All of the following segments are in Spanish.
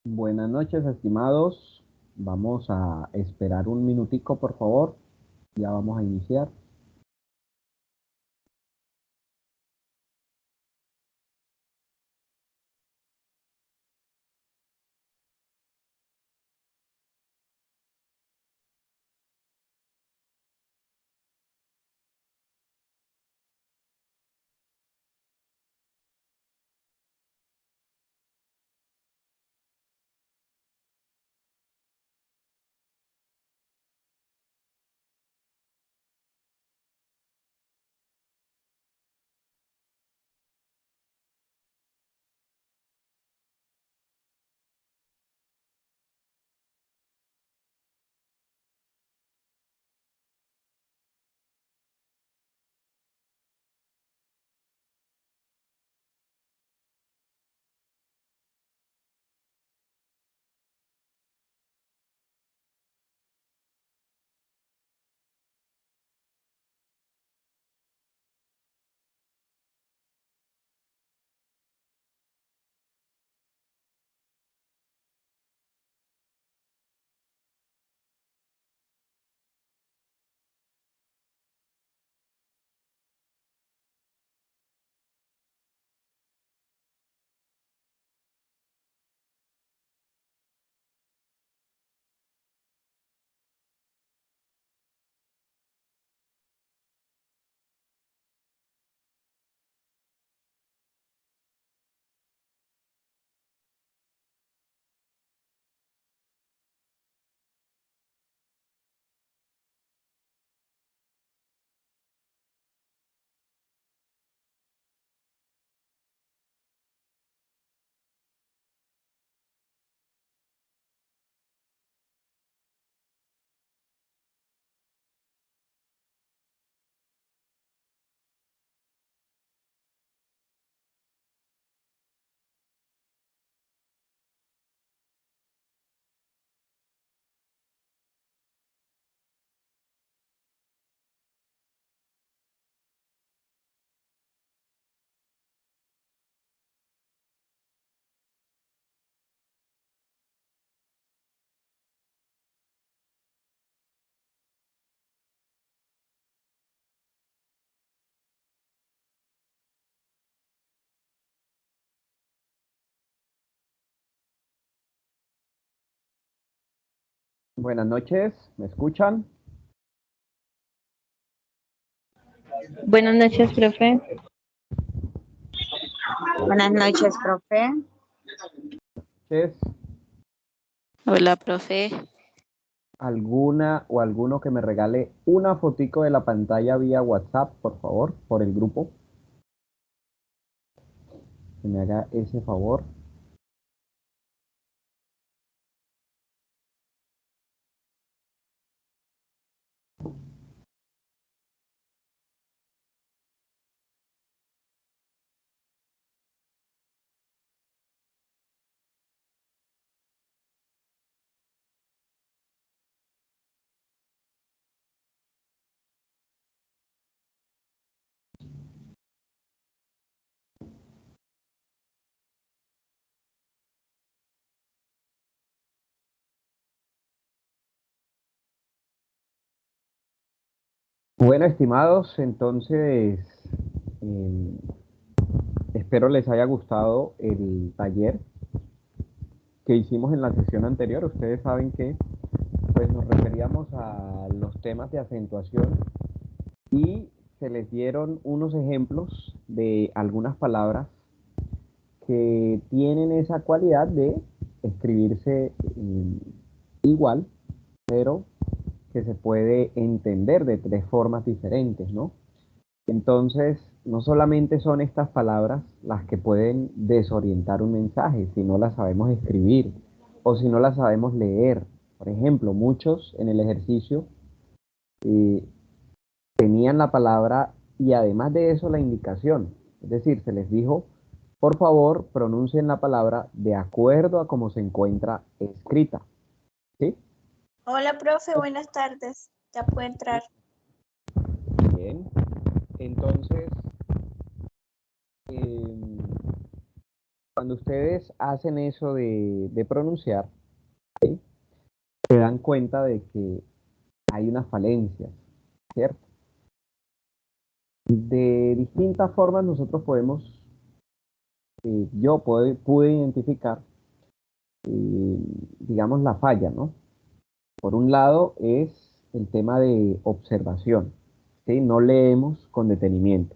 Buenas noches, estimados. Vamos a esperar un minutico, por favor. Ya vamos a iniciar. Buenas noches, ¿me escuchan? Buenas noches, profe. Buenas noches, profe. ¿Es Hola, profe. alguna o alguno que me regale una fotico de la pantalla vía WhatsApp, por favor, por el grupo? Que me haga ese favor. Bueno, estimados, entonces eh, espero les haya gustado el taller que hicimos en la sesión anterior. Ustedes saben que pues nos referíamos a los temas de acentuación y se les dieron unos ejemplos de algunas palabras que tienen esa cualidad de escribirse igual, pero que se puede entender de tres formas diferentes, ¿no? Entonces, no solamente son estas palabras las que pueden desorientar un mensaje si no las sabemos escribir o si no las sabemos leer. Por ejemplo, muchos en el ejercicio eh, tenían la palabra y además de eso la indicación. Es decir, se les dijo, por favor, pronuncien la palabra de acuerdo a cómo se encuentra escrita. ¿Sí? Hola, profe, buenas tardes. Ya puede entrar. Bien. Entonces, eh, Cuando ustedes hacen eso de pronunciar, ¿sí? Se dan cuenta de que hay unas falencias, ¿cierto? De distintas formas nosotros podemos, pude identificar, eh, digamos, la falla, ¿no? Por un lado es el tema de observación, ¿sí? No leemos con detenimiento.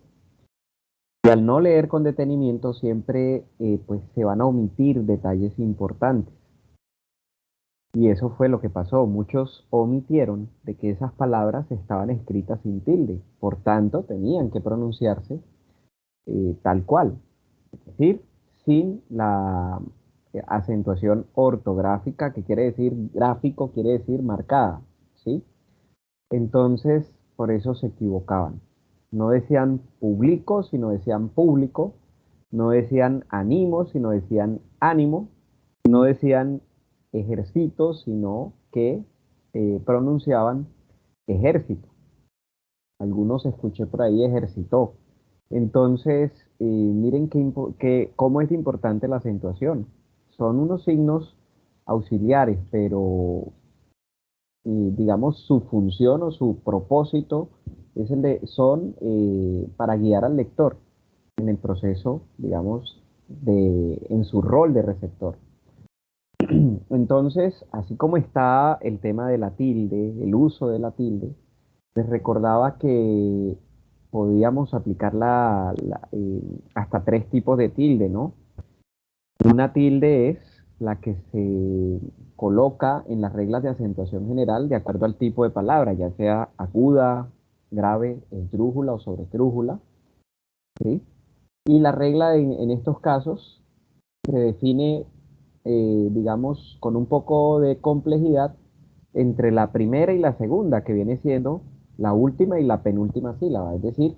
Y al no leer con detenimiento siempre pues se van a omitir detalles importantes. Y eso fue lo que pasó. Muchos omitieron de que esas palabras estaban escritas sin tilde. Por tanto, tenían que pronunciarse tal cual. Es decir, sin la acentuación ortográfica, que quiere decir gráfico, quiere decir marcada, ¿sí? Entonces, por eso se equivocaban. No decían publico, sino decían público. No decían animo, sino decían ánimo. No decían ejercito, sino que pronunciaban ejército. Algunos escuché por ahí ejercitó. Entonces, miren cómo es importante la acentuación. Son unos signos auxiliares, pero digamos su función o su propósito es son para guiar al lector en el proceso, digamos, en su rol de receptor. Entonces, así como está el tema de la tilde, el uso de la tilde, les recordaba que podíamos aplicar hasta tres tipos de tilde, ¿no? Una tilde es la que se coloca en las reglas de acentuación general de acuerdo al tipo de palabra, ya sea aguda, grave, esdrújula o sobreesdrújula, ¿sí? Y la regla en estos casos se define, digamos, con un poco de complejidad entre la primera y la segunda, que viene siendo la última y la penúltima sílaba, es decir,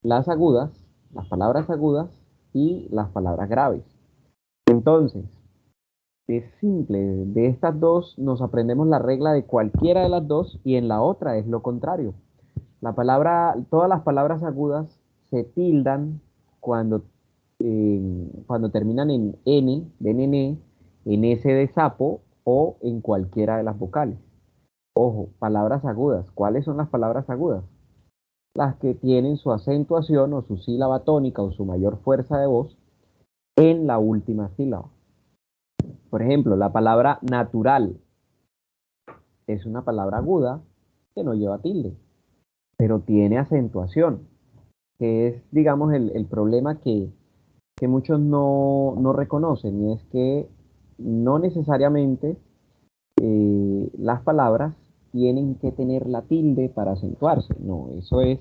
las agudas, las palabras agudas y las palabras graves. Entonces, es simple, de estas dos nos aprendemos la regla de cualquiera de las dos y en la otra es lo contrario. Todas las palabras agudas se tildan cuando, cuando terminan en N de nene, en S de sapo o en cualquiera de las vocales. Ojo, palabras agudas. ¿Cuáles son las palabras agudas? Las que tienen su acentuación o su sílaba tónica o su mayor fuerza de voz en la última sílaba. Por ejemplo, la palabra natural es una palabra aguda que no lleva tilde, pero tiene acentuación, que es, digamos, el problema que muchos no reconocen, y es que no necesariamente las palabras tienen que tener la tilde para acentuarse. No, eso es,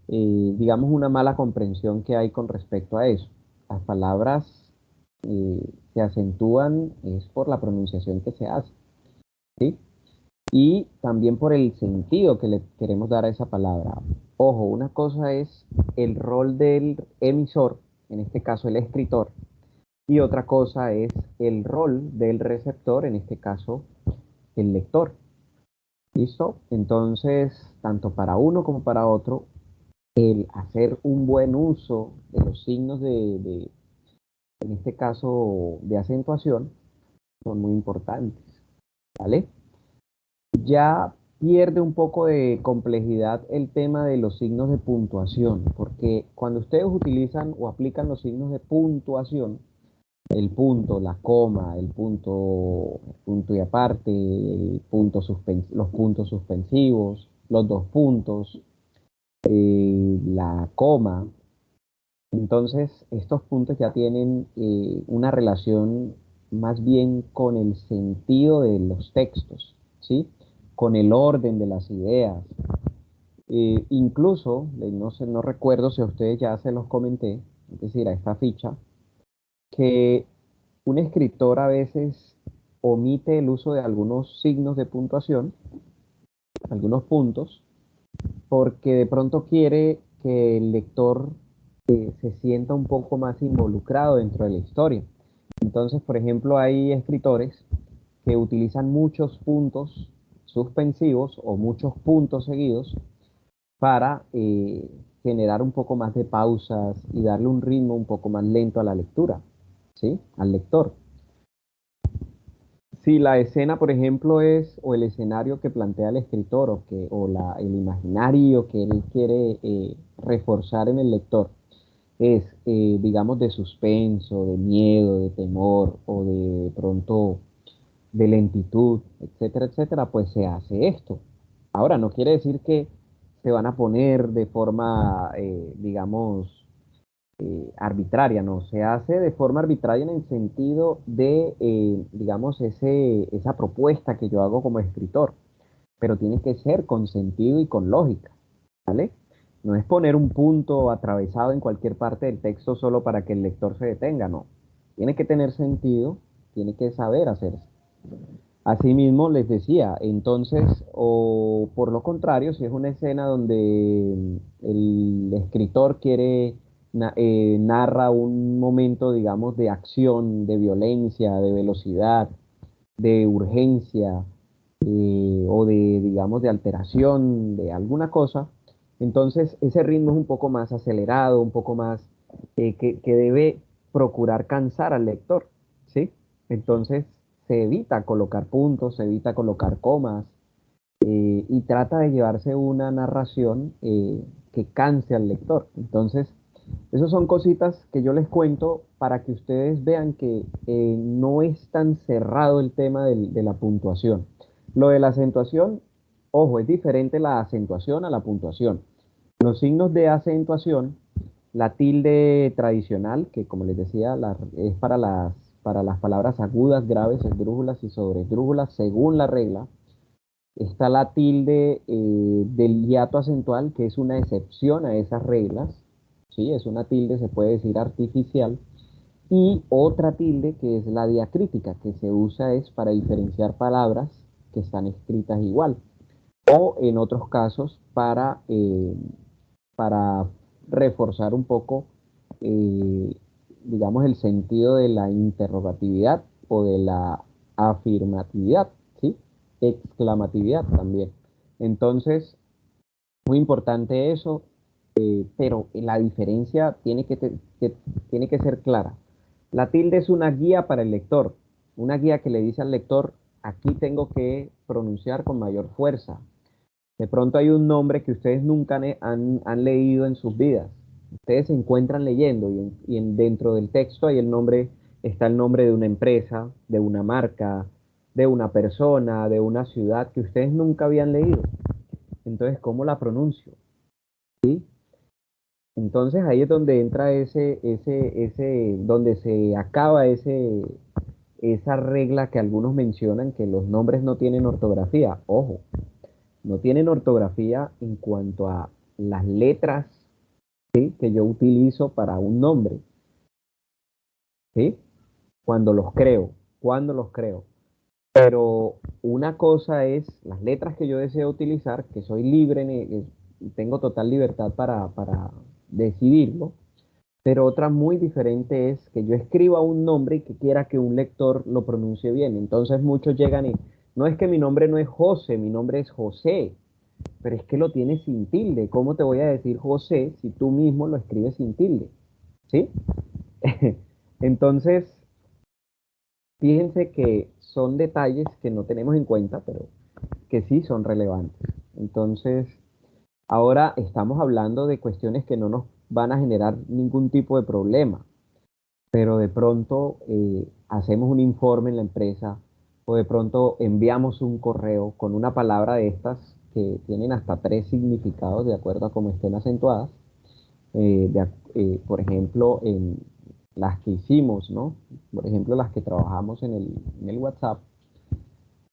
digamos, una mala comprensión que hay con respecto a eso. Las palabras se acentúan es por la pronunciación que se hace, ¿sí? Y también por el sentido que le queremos dar a esa palabra. Ojo, una cosa es el rol del emisor, en este caso el escritor, y otra cosa es el rol del receptor, en este caso el lector. ¿Listo? Entonces, tanto para uno como para otro, el hacer un buen uso de los signos en este caso, de acentuación, son muy importantes, ¿vale? Ya pierde un poco de complejidad el tema de los signos de puntuación, porque cuando ustedes utilizan o aplican los signos de puntuación, el punto, la coma, el punto y aparte, los puntos suspensivos, los dos puntos, la coma. Entonces, estos puntos ya tienen una relación más bien con el sentido de los textos, ¿sí? Con el orden de las ideas. Incluso, no recuerdo si a ustedes ya se los comenté, es decir, a esta ficha, que un escritor a veces omite el uso de algunos signos de puntuación, algunos puntos, porque de pronto quiere que el lector se sienta un poco más involucrado dentro de la historia. Entonces, por ejemplo, hay escritores que utilizan muchos puntos suspensivos o muchos puntos seguidos para generar un poco más de pausas y darle un ritmo un poco más lento a la lectura. ¿sí? Al lector. Si la escena, por ejemplo, es, o el escenario que plantea el escritor, el imaginario que él quiere reforzar en el lector, es, digamos, de suspenso, de miedo, de temor, o de pronto de lentitud, etcétera, etcétera, pues se hace esto. Ahora, no quiere decir que se van a poner de forma, digamos, arbitraria, no, se hace de forma arbitraria en el sentido de, digamos, esa propuesta que yo hago como escritor, pero tiene que ser con sentido y con lógica, ¿vale? No es poner un punto atravesado en cualquier parte del texto solo para que el lector se detenga, no. Tiene que tener sentido, tiene que saber hacerse. Asimismo, les decía, entonces, o por lo contrario, si es una escena donde el escritor quiere, narra un momento, digamos, de acción, de violencia, de velocidad, de urgencia, o de, digamos, de alteración de alguna cosa, entonces ese ritmo es un poco más acelerado, un poco más, que debe procurar cansar al lector, ¿sí? Entonces se evita colocar puntos, se evita colocar comas, y trata de llevarse una narración que canse al lector. Entonces, esas son cositas que yo les cuento para que ustedes vean que no es tan cerrado el tema de la puntuación. Lo de la acentuación, ojo, es diferente la acentuación a la puntuación. Los signos de acentuación, la tilde tradicional, que como les decía, es para las palabras agudas, graves, esdrújulas y sobresdrújulas, según la regla. Está la tilde del hiato acentual, que es una excepción a esas reglas, ¿sí? Es una tilde, se puede decir, artificial. Y otra tilde, que es la diacrítica, que se usa es para diferenciar palabras que están escritas igual. O en otros casos, para reforzar un poco, eh, digamos, el sentido de la interrogatividad o de la afirmatividad, ¿sí? Exclamatividad también. Entonces, muy importante eso, pero la diferencia tiene que ser clara. La tilde es una guía para el lector, una guía que le dice al lector, aquí tengo que pronunciar con mayor fuerza. De pronto hay un nombre que ustedes nunca han leído en sus vidas. Ustedes se encuentran leyendo dentro del texto hay está el nombre de una empresa, de una marca, de una persona, de una ciudad que ustedes nunca habían leído. Entonces, ¿cómo la pronuncio? ¿Sí? Entonces ahí es donde entra donde se acaba esa regla que algunos mencionan que los nombres no tienen ortografía. Ojo, no tienen ortografía en cuanto a las letras, ¿sí?, que yo utilizo para un nombre, ¿sí? Cuando los creo, cuando los creo. Pero una cosa es las letras que yo deseo utilizar, que soy libre, tengo total libertad para decidirlo. Pero otra muy diferente es que yo escriba un nombre y que quiera que un lector lo pronuncie bien. Entonces muchos llegan y, no es que mi nombre no es José, mi nombre es José, pero es que lo tienes sin tilde. ¿Cómo te voy a decir José si tú mismo lo escribes sin tilde? ¿Sí? Entonces, fíjense que son detalles que no tenemos en cuenta, pero que sí son relevantes. Entonces, ahora estamos hablando de cuestiones que no nos van a generar ningún tipo de problema, pero de pronto hacemos un informe en la empresa o de pronto enviamos un correo con una palabra de estas que tienen hasta 3 significados de acuerdo a cómo estén acentuadas. Por ejemplo, en las que hicimos, ¿no? Por ejemplo, las que trabajamos en el WhatsApp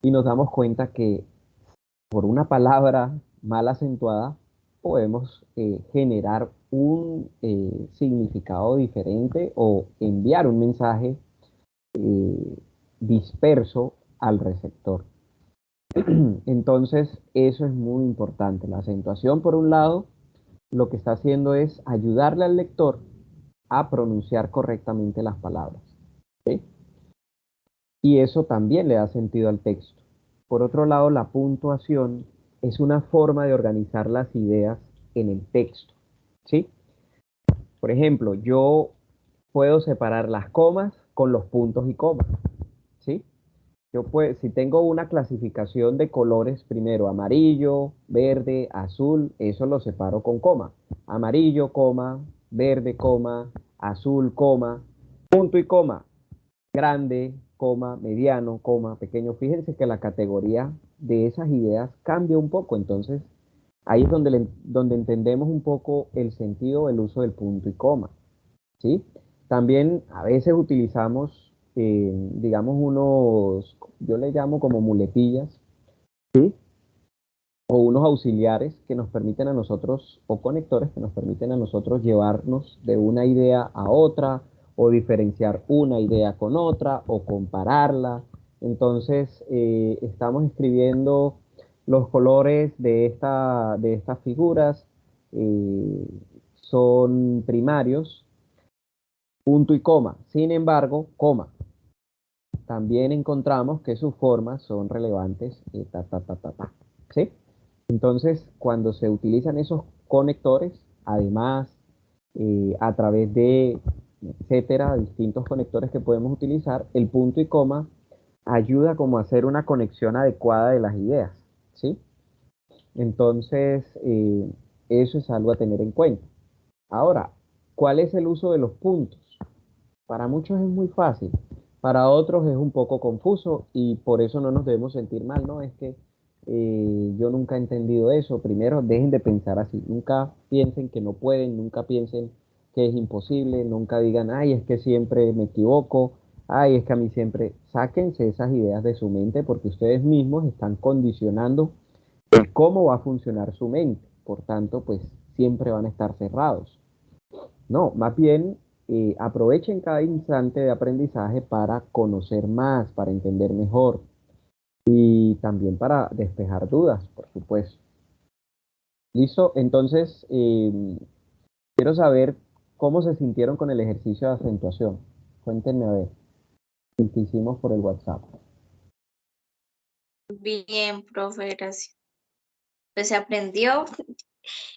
y nos damos cuenta que por una palabra mal acentuada podemos generar un significado diferente o enviar un mensaje eh, disperso al receptor. Entonces, eso es muy importante. La acentuación, por un lado, lo que está haciendo es ayudarle al lector a pronunciar correctamente las palabras, ¿sí? Y eso también le da sentido al texto. Por otro lado, la puntuación es una forma de organizar las ideas en el texto, ¿sí? Por ejemplo, yo puedo separar las comas con los puntos y comas, ¿sí? Yo pues, si tengo una clasificación de colores, primero amarillo, verde, azul, eso lo separo con coma. Amarillo, coma, verde, coma, azul, coma, punto y coma. Grande, coma, mediano, coma, pequeño. Fíjense que la categoría de esas ideas cambia un poco, entonces ahí es donde entendemos un poco el sentido del uso del punto y coma, ¿sí? También a veces utilizamos, digamos, yo le llamo como muletillas, ¿sí? O unos auxiliares que nos permiten a nosotros, o conectores que nos permiten a nosotros llevarnos de una idea a otra, o diferenciar una idea con otra, o compararla. Entonces, estamos escribiendo los colores de estas figuras, eh, son primarios, punto y coma. Sin embargo, coma. También encontramos que sus formas son relevantes, ¿sí? Entonces, cuando se utilizan esos conectores, además, a través de, etcétera, distintos conectores que podemos utilizar, el punto y coma ayuda como a hacer una conexión adecuada de las ideas, ¿sí? Entonces, eso es algo a tener en cuenta. Ahora, ¿cuál es el uso de los puntos? Para muchos es muy fácil, para otros es un poco confuso y por eso no nos debemos sentir mal, ¿no? Es que yo nunca he entendido eso. Primero, dejen de pensar así. Nunca piensen que no pueden, nunca piensen que es imposible, nunca digan, ay, es que siempre me equivoco, ay, es que a mí siempre. Sáquense esas ideas de su mente porque ustedes mismos están condicionando el cómo va a funcionar su mente. Por tanto, pues siempre van a estar cerrados. No, más bien aprovechen cada instante de aprendizaje para conocer más, para entender mejor y también para despejar dudas, por supuesto. Listo, entonces quiero saber cómo se sintieron con el ejercicio de acentuación. Cuéntenme a ver, el que hicimos por el WhatsApp. Bien, profe, gracias. Pues se aprendió.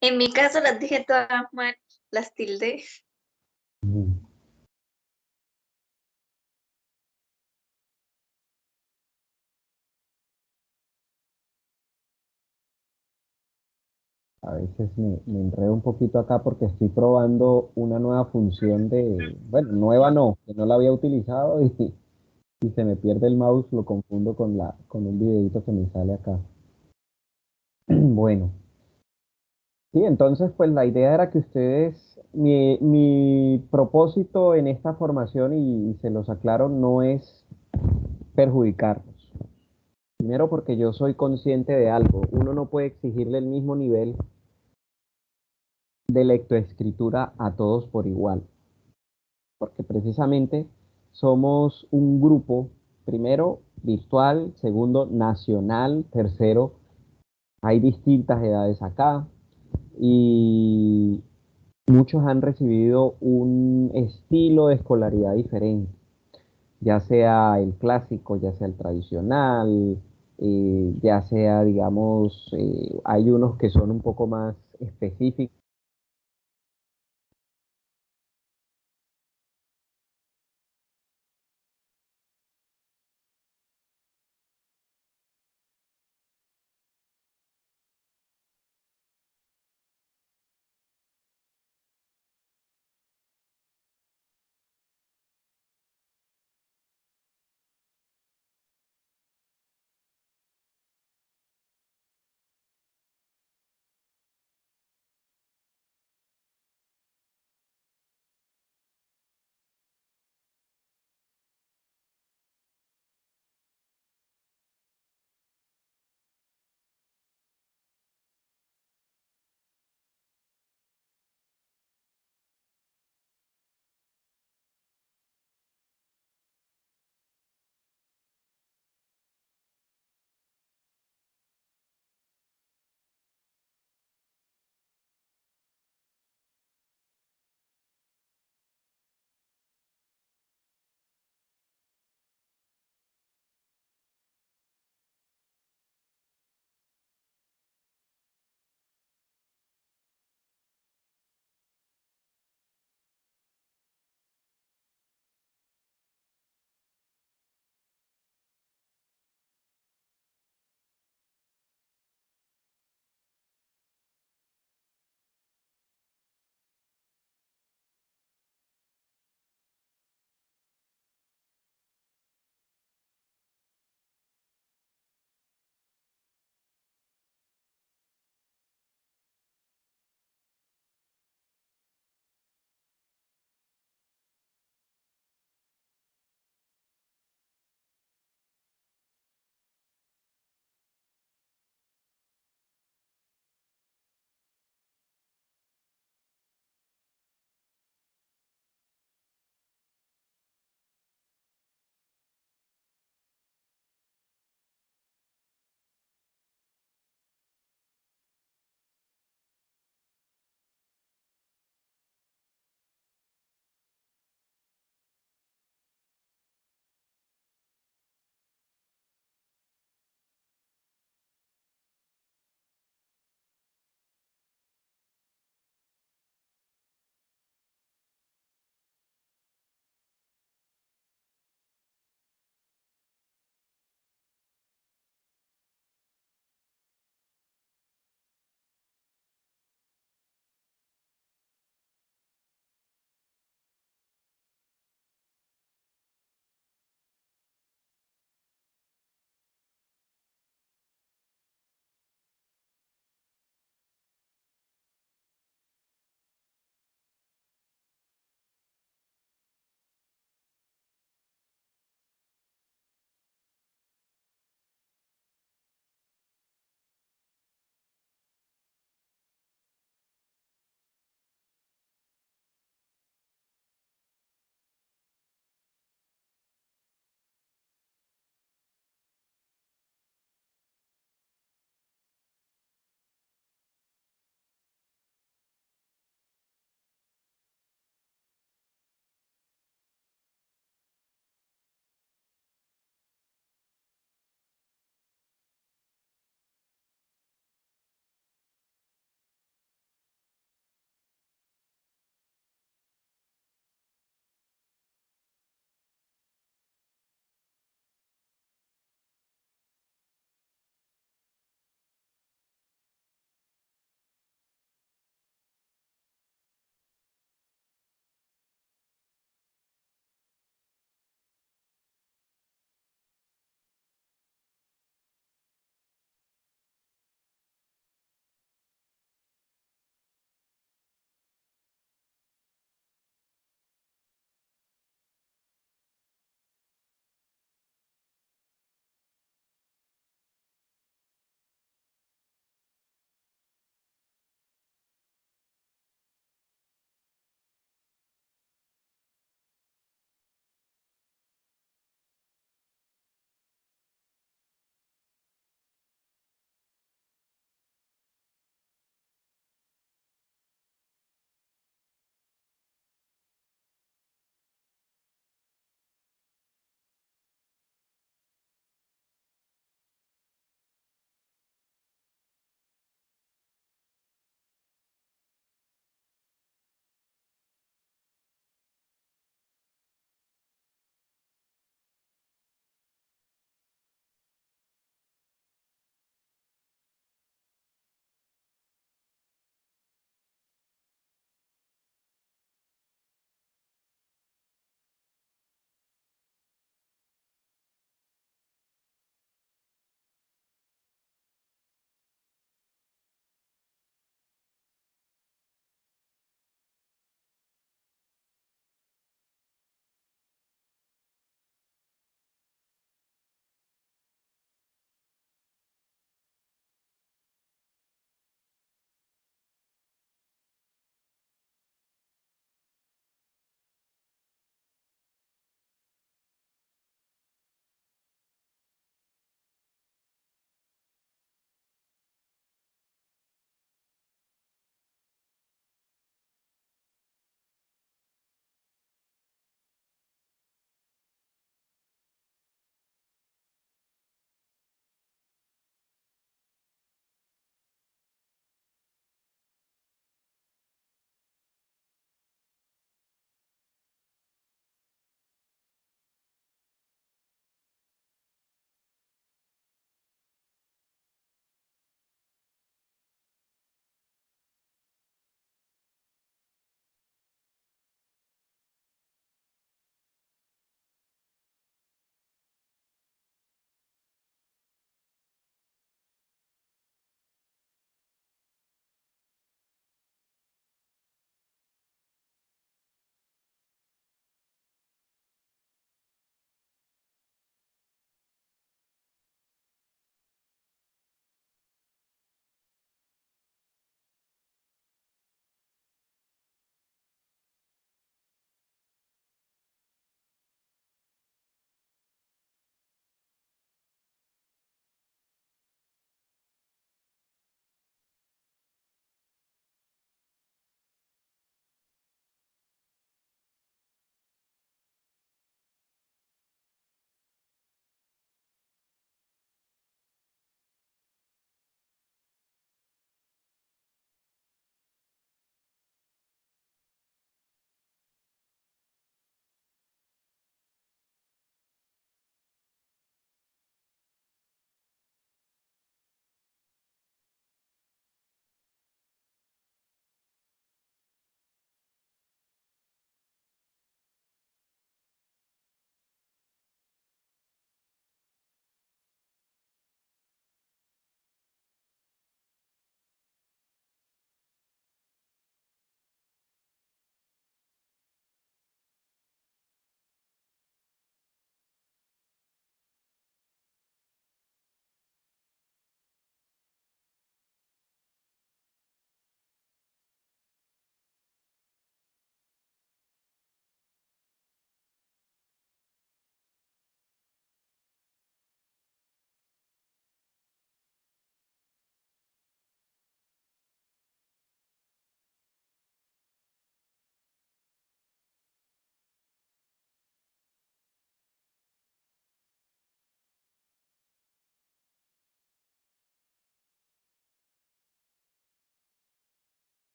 En mi caso las dije todas mal, las tilde. Mm. A veces me enredo un poquito acá porque estoy probando una nueva función bueno, nueva no, que no la había utilizado y si se me pierde el mouse, lo confundo con un videito que me sale acá. Bueno, sí, entonces pues la idea era que ustedes, mi propósito en esta formación, y se los aclaro, no es perjudicarlos. Primero porque yo soy consciente de algo. Uno no puede exigirle el mismo nivel de lectoescritura a todos por igual, porque precisamente somos un grupo, primero virtual, segundo nacional, tercero hay distintas edades acá y muchos han recibido un estilo de escolaridad diferente, ya sea el clásico, ya sea el tradicional, ya sea, digamos, hay unos que son un poco más específicos.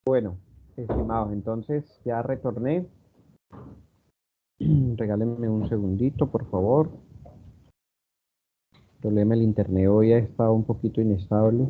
Bueno, estimados, entonces ya retorné. Regálenme un segundito, por favor. El problema del internet hoy ha estado un poquito inestable.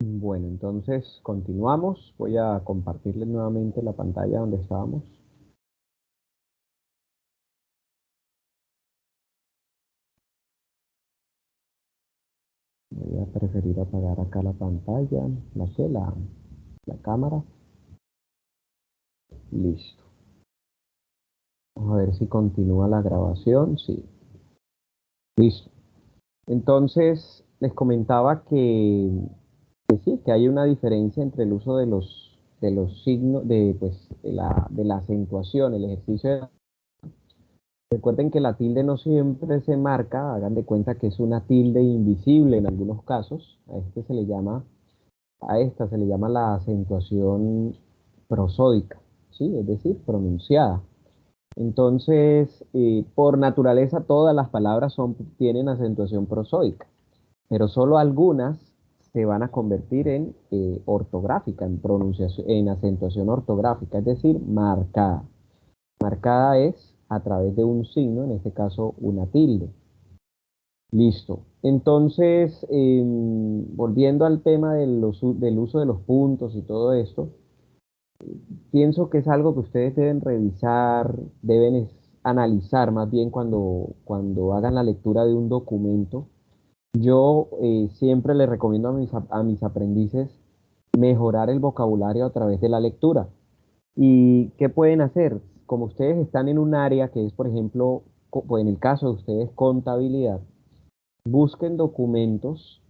Bueno, entonces continuamos. Voy a compartirles nuevamente la pantalla donde estábamos. Voy a preferir apagar acá la pantalla, la cámara. Listo. Vamos a ver si continúa la grabación. Sí. Listo. Entonces, les comentaba que sí, que hay una diferencia entre el uso de los signos, pues, de la acentuación, el ejercicio de... Recuerden que la tilde no siempre se marca, hagan de cuenta que es una tilde invisible en algunos casos. A esta se le llama la acentuación prosódica, ¿sí? Es decir, pronunciada. Entonces, por naturaleza, todas las palabras tienen acentuación prosódica, pero solo algunas se van a convertir en ortográfica, en pronunciación, en acentuación ortográfica, es decir, marcada. Marcada es a través de un signo, en este caso una tilde. Listo. Entonces, volviendo al tema del uso de los puntos y todo esto, pienso que es algo que ustedes deben revisar, analizar más bien cuando hagan la lectura de un documento. Yo siempre les recomiendo a mis aprendices mejorar el vocabulario a través de la lectura. ¿Y qué pueden hacer? Como ustedes están en un área que es, por ejemplo, pues en el caso de ustedes, contabilidad, busquen documentos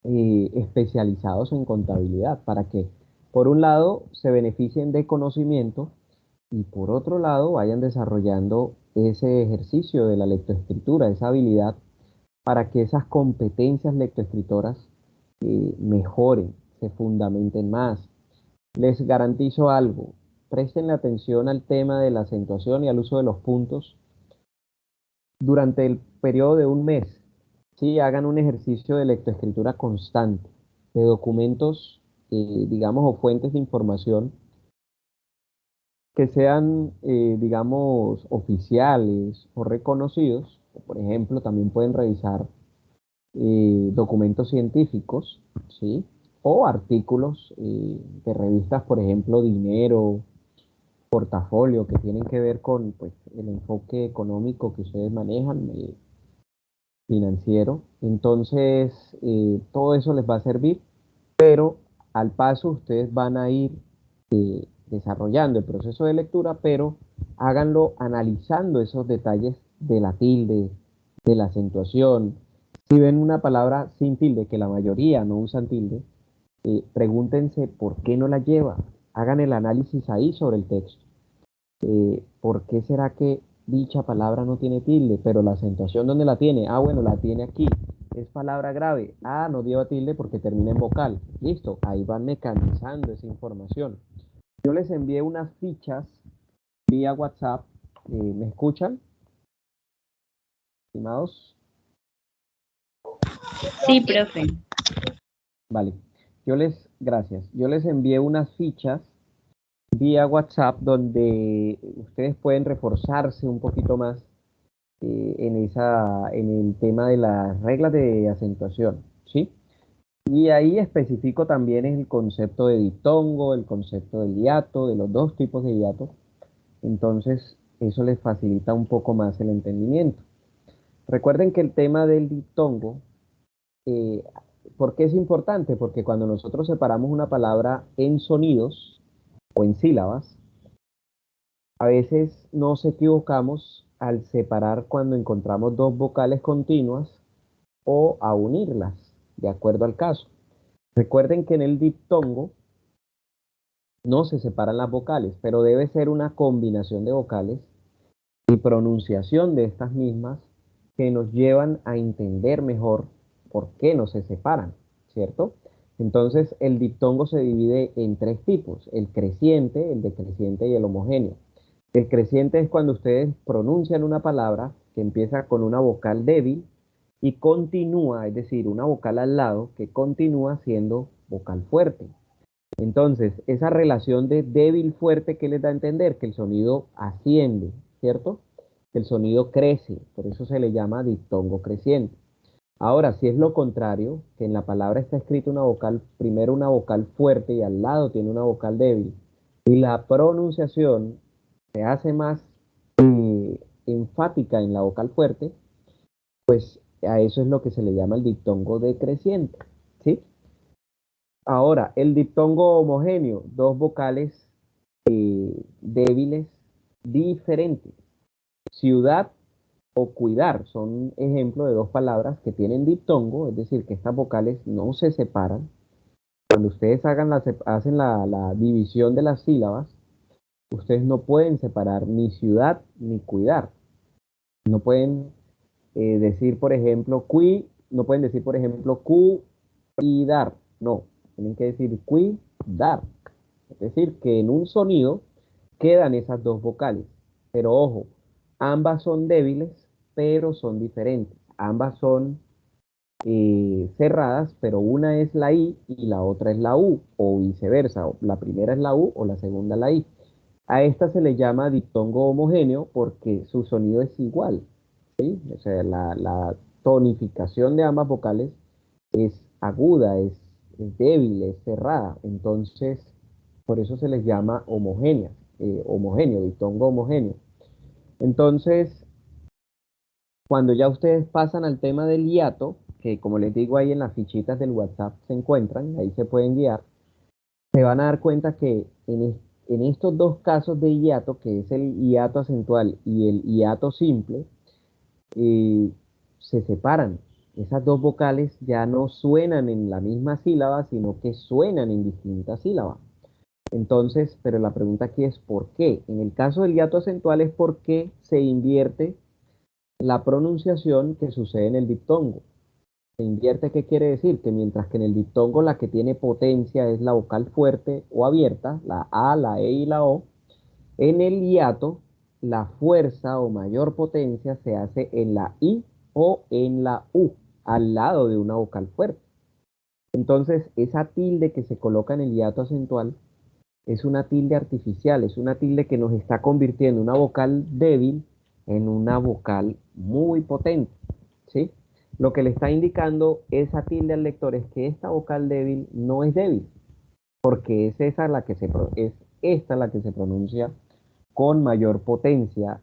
especializados en contabilidad para que, por un lado, se beneficien de conocimiento y por otro lado, vayan desarrollando ese ejercicio de la lectoescritura, esa habilidad para que esas competencias lectoescritoras mejoren, se fundamenten más. Les garantizo algo, presten atención al tema de la acentuación y al uso de los puntos durante el periodo de un mes. Sí, hagan un ejercicio de lectoescritura constante, de documentos, digamos, o fuentes de información que sean, digamos, oficiales o reconocidos. Por ejemplo, también pueden revisar documentos científicos, ¿sí? O artículos de revistas, por ejemplo, Dinero, Portafolio, que tienen que ver con, pues, el enfoque económico que ustedes manejan, financiero. Entonces, todo eso les va a servir, pero al paso ustedes van a ir desarrollando el proceso de lectura, pero háganlo analizando esos detalles de la tilde, de la acentuación. Si ven una palabra sin tilde, que la mayoría no usan tilde, pregúntense por qué no la lleva. Hagan el análisis ahí sobre el texto. ¿Por qué será que dicha palabra no tiene tilde, pero la acentuación dónde la tiene? Ah, bueno, la tiene aquí. Es palabra grave. Ah, no lleva tilde porque termina en vocal. Listo, ahí van mecanizando esa información. Yo les envié unas fichas vía WhatsApp. ¿Me escuchan, estimados? Sí, profe. Vale. Gracias. Yo les envié unas fichas vía WhatsApp donde ustedes pueden reforzarse un poquito más en el tema de las reglas de acentuación, ¿sí? Y ahí especifico también el concepto de diptongo, el concepto del hiato, de los dos tipos de hiato. Entonces, eso les facilita un poco más el entendimiento. Recuerden que el tema del diptongo, eh, ¿por qué es importante? Porque cuando nosotros separamos una palabra en sonidos o en sílabas, a veces nos equivocamos al separar cuando encontramos dos vocales continuas o a unirlas, de acuerdo al caso. Recuerden que en el diptongo no se separan las vocales, pero debe ser una combinación de vocales y pronunciación de estas mismas que nos llevan a entender mejor por qué no se separan, ¿cierto? Entonces, el diptongo se divide en tres tipos: el creciente, el decreciente y el homogéneo. El creciente es cuando ustedes pronuncian una palabra que empieza con una vocal débil y continúa, es decir, una vocal al lado que continúa siendo vocal fuerte. Entonces, esa relación de débil-fuerte, ¿qué les da a entender? Que el sonido asciende, ¿cierto? Que el sonido crece, por eso se le llama diptongo creciente. Ahora, si es lo contrario, que en la palabra está escrita una vocal, primero una vocal fuerte y al lado tiene una vocal débil, y la pronunciación se hace más enfática en la vocal fuerte, pues a eso es lo que se le llama el diptongo decreciente, ¿sí? Ahora, el diptongo homogéneo, dos vocales débiles diferentes. Ciudad o cuidar son ejemplos de dos palabras que tienen diptongo, es decir, que estas vocales no se separan. Cuando ustedes hacen la división de las sílabas, ustedes no pueden separar ni ciudad ni cuidar. No pueden decir, por ejemplo, no pueden decir, por ejemplo, cuidar. No, tienen que decir cuidar. Es decir, que en un sonido quedan esas dos vocales. Pero ojo, ambas son débiles, pero son diferentes. Ambas son cerradas, pero una es la I y la otra es la U, o viceversa. La primera es la U o la segunda la I. A esta se le llama diptongo homogéneo porque su sonido es igual, ¿sí? O sea, la tonificación de ambas vocales es aguda, es débil, es cerrada. Entonces, por eso se les llama homogénea, homogéneo, diptongo homogéneo. Entonces, cuando ya ustedes pasan al tema del hiato, que como les digo ahí en las fichitas del WhatsApp se encuentran, ahí se pueden guiar, se van a dar cuenta que en estos dos casos de hiato, que es el hiato acentual y el hiato simple, eh, se separan. Esas dos vocales ya no suenan en la misma sílaba, sino que suenan en distintas sílabas. Entonces, pero la pregunta aquí es ¿por qué? En el caso del hiato acentual es porque se invierte la pronunciación que sucede en el diptongo. Se invierte, ¿qué quiere decir? Que mientras que en el diptongo la que tiene potencia es la vocal fuerte o abierta, la A, la E y la O, en el hiato la fuerza o mayor potencia se hace en la I o en la U, al lado de una vocal fuerte. Entonces, esa tilde que se coloca en el hiato acentual es una tilde artificial, es una tilde que nos está convirtiendo una vocal débil en una vocal muy potente, ¿sí? Lo que le está indicando esa tilde al lector es que esta vocal débil no es débil, porque es esa la que es esta la que se pronuncia con mayor potencia,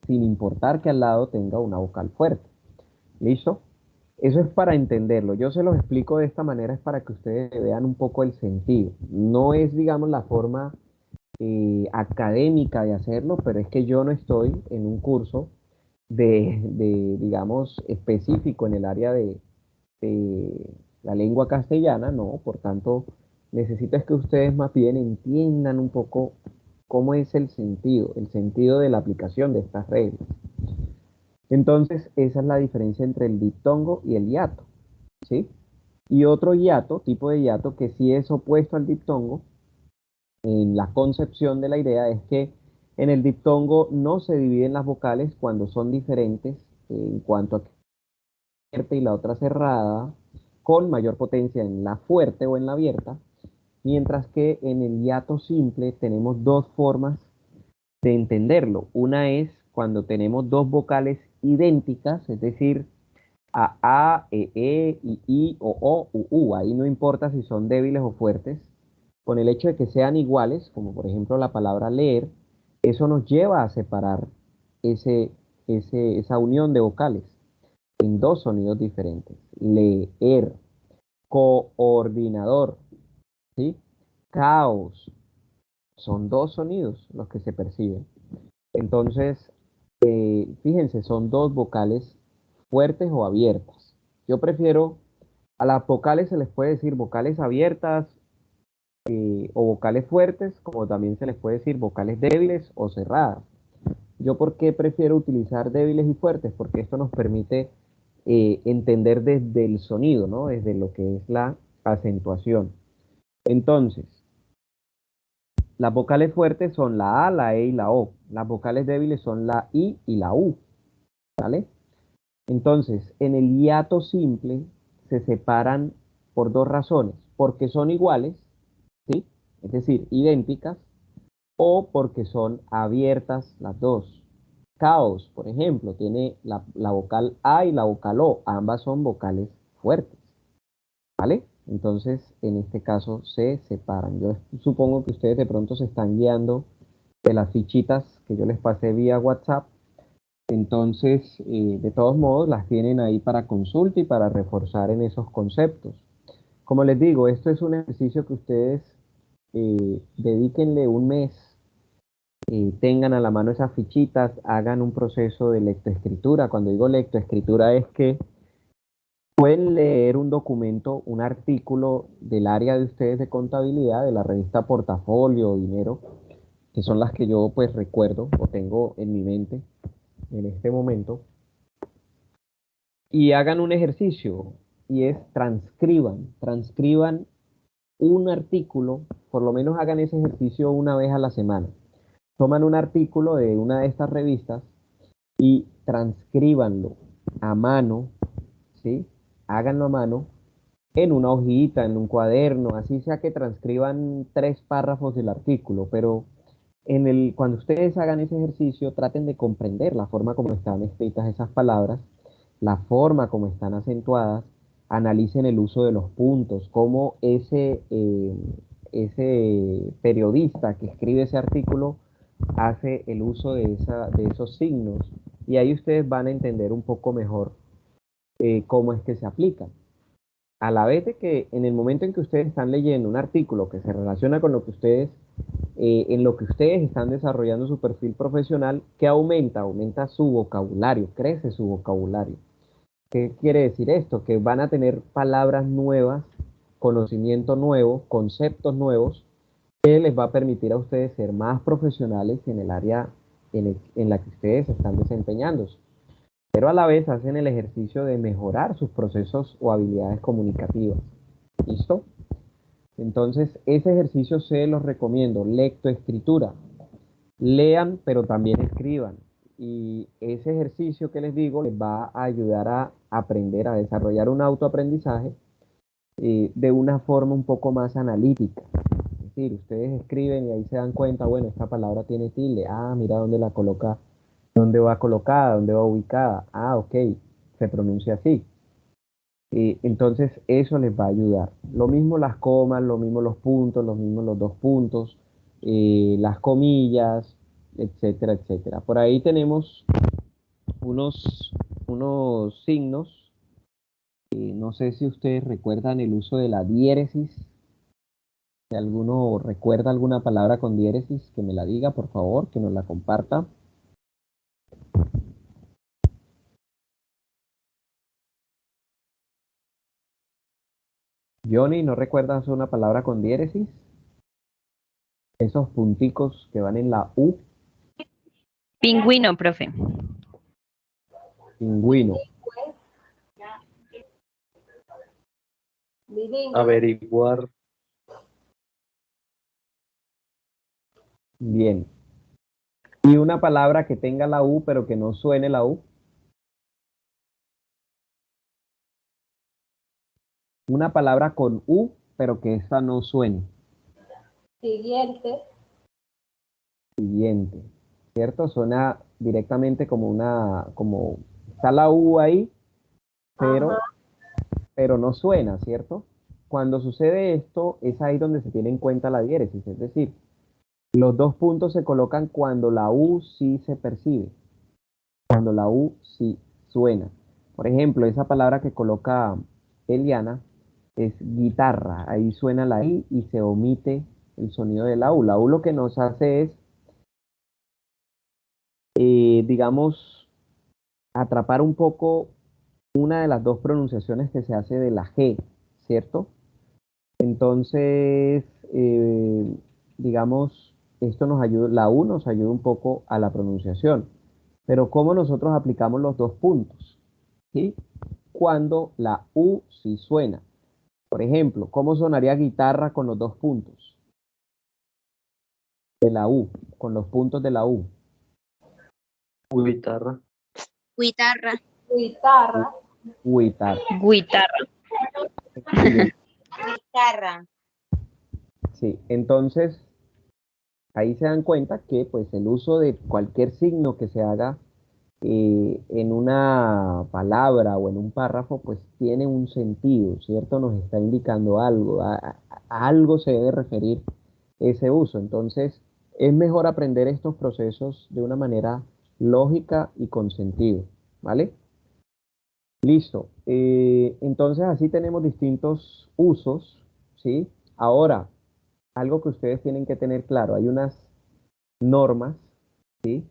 sin importar que al lado tenga una vocal fuerte. ¿Listo? Eso es para entenderlo. Yo se los explico de esta manera, es para que ustedes vean un poco el sentido. No es, digamos, la forma académica de hacerlo, pero es que yo no estoy en un curso digamos, específico en el área de la lengua castellana, no, por tanto, necesito es que ustedes más bien entiendan un poco cómo es el sentido de la aplicación de estas reglas. Entonces, esa es la diferencia entre el diptongo y el hiato, ¿sí? Y otro hiato, tipo de hiato que sí es opuesto al diptongo, en la concepción de la idea es que en el diptongo no se dividen las vocales cuando son diferentes en cuanto a que abierta y la otra cerrada, con mayor potencia en la fuerte o en la abierta, mientras que en el hiato simple tenemos dos formas de entenderlo. Una es cuando tenemos dos vocales idénticas, es decir, a, i, o, u. Ahí no importa si son débiles o fuertes. Con el hecho de que sean iguales, como por ejemplo la palabra leer, eso nos lleva a separar esa unión de vocales en dos sonidos diferentes. Leer, coordinador, ¿sí? Caos. Son dos sonidos los que se perciben. Entonces, fíjense, son dos vocales fuertes o abiertas. Yo prefiero, a las vocales se les puede decir vocales abiertas o vocales fuertes, como también se les puede decir vocales débiles o cerradas. ¿Yo por qué prefiero utilizar débiles y fuertes? Porque esto nos permite entender desde el sonido, ¿no? Desde lo que es la acentuación. Entonces, las vocales fuertes son la A, la E y la O. Las vocales débiles son la I y la U, ¿vale? Entonces, en el hiato simple se separan por dos razones. Porque son iguales, ¿sí? Es decir, idénticas, o porque son abiertas las dos. Caos, por ejemplo, tiene la vocal A y la vocal O. Ambas son vocales fuertes, ¿vale? Entonces, en este caso se separan. Yo supongo que ustedes de pronto se están guiando de las fichitas que yo les pasé vía WhatsApp. Entonces, de todos modos, las tienen ahí para consulta y para reforzar en esos conceptos. Como les digo, esto es un ejercicio que ustedes dedíquenle un mes, tengan a la mano esas fichitas, hagan un proceso de lectoescritura. Cuando digo lectoescritura es que pueden leer un documento, un artículo del área de ustedes de contabilidad, de la revista Portafolio o Dinero, que son las que yo pues recuerdo o tengo en mi mente en este momento, y hagan un ejercicio y es transcriban un artículo, por lo menos hagan ese ejercicio una vez a la semana. Toman un artículo de una de estas revistas y transcríbanlo a mano, ¿sí? Háganlo a mano en una hojita, en un cuaderno, así sea que transcriban 3 párrafos del artículo, pero cuando ustedes hagan ese ejercicio, traten de comprender la forma como están escritas esas palabras, la forma como están acentuadas, analicen el uso de los puntos, cómo ese periodista que escribe ese artículo hace el uso de esos signos, y ahí ustedes van a entender un poco mejor cómo es que se aplican. A la vez de que en el momento en que ustedes están leyendo un artículo que se relaciona con lo que ustedes, en lo que ustedes están desarrollando su perfil profesional, ¿qué aumenta? Aumenta su vocabulario, crece su vocabulario. ¿Qué quiere decir esto? Que van a tener palabras nuevas, conocimiento nuevo, conceptos nuevos, que les va a permitir a ustedes ser más profesionales en el área en la que ustedes están desempeñándose. Pero a la vez hacen el ejercicio de mejorar sus procesos o habilidades comunicativas. ¿Listo? Entonces, ese ejercicio se los recomiendo. Lectoescritura. Lean, pero también escriban. Y ese ejercicio que les digo les va a ayudar a aprender, a desarrollar un autoaprendizaje de una forma un poco más analítica. Es decir, ustedes escriben y ahí se dan cuenta, bueno, esta palabra tiene tilde. Ah, mira dónde la coloca, dónde va colocada, dónde va ubicada. Ah, ok, se pronuncia así. Entonces eso les va a ayudar. Lo mismo las comas, lo mismo los puntos, lo mismo los dos puntos, las comillas, etcétera, etcétera. Por ahí tenemos unos signos. No sé si ustedes recuerdan el uso de la diéresis. Si alguno recuerda alguna palabra con diéresis, que me la diga, por favor, que nos la comparta. Johnny, ¿no recuerdas una palabra con diéresis? Esos punticos que van en la U. Pingüino, profe. Pingüino. Averiguar. Bien. Y una palabra que tenga la U, pero que no suene la U. Una palabra con U, pero que esta no suene. Siguiente. Siguiente. ¿Cierto? Suena directamente como está la U ahí, pero, pero no suena, ¿cierto? Cuando sucede esto, es ahí donde se tiene en cuenta la diéresis, es decir, los dos puntos se colocan cuando la U sí se percibe, cuando la U sí suena. Por ejemplo, esa palabra que coloca Eliana es guitarra, ahí suena la I y se omite el sonido de la U. La U lo que nos hace es, digamos, atrapar un poco una de las dos pronunciaciones que se hace de la G, ¿cierto? Entonces, digamos, esto nos ayuda, la U nos ayuda un poco a la pronunciación. Pero ¿cómo nosotros aplicamos los dos puntos? ¿Sí? Cuando la U sí suena. Por ejemplo, ¿cómo sonaría guitarra con los dos puntos de la U, con los puntos de la U? Guitarra. Guitarra. Guitarra. Guitarra. Excelente. Guitarra. Sí, entonces ahí se dan cuenta que pues el uso de cualquier signo que se haga en una palabra o en un párrafo pues tiene un sentido, ¿cierto? Nos está indicando algo, a algo se debe referir ese uso. Entonces es mejor aprender estos procesos de una manera lógica y con sentido, ¿vale? Listo. Entonces así tenemos distintos usos, ¿sí? Ahora, algo que ustedes tienen que tener claro, hay unas normas, ¿sí?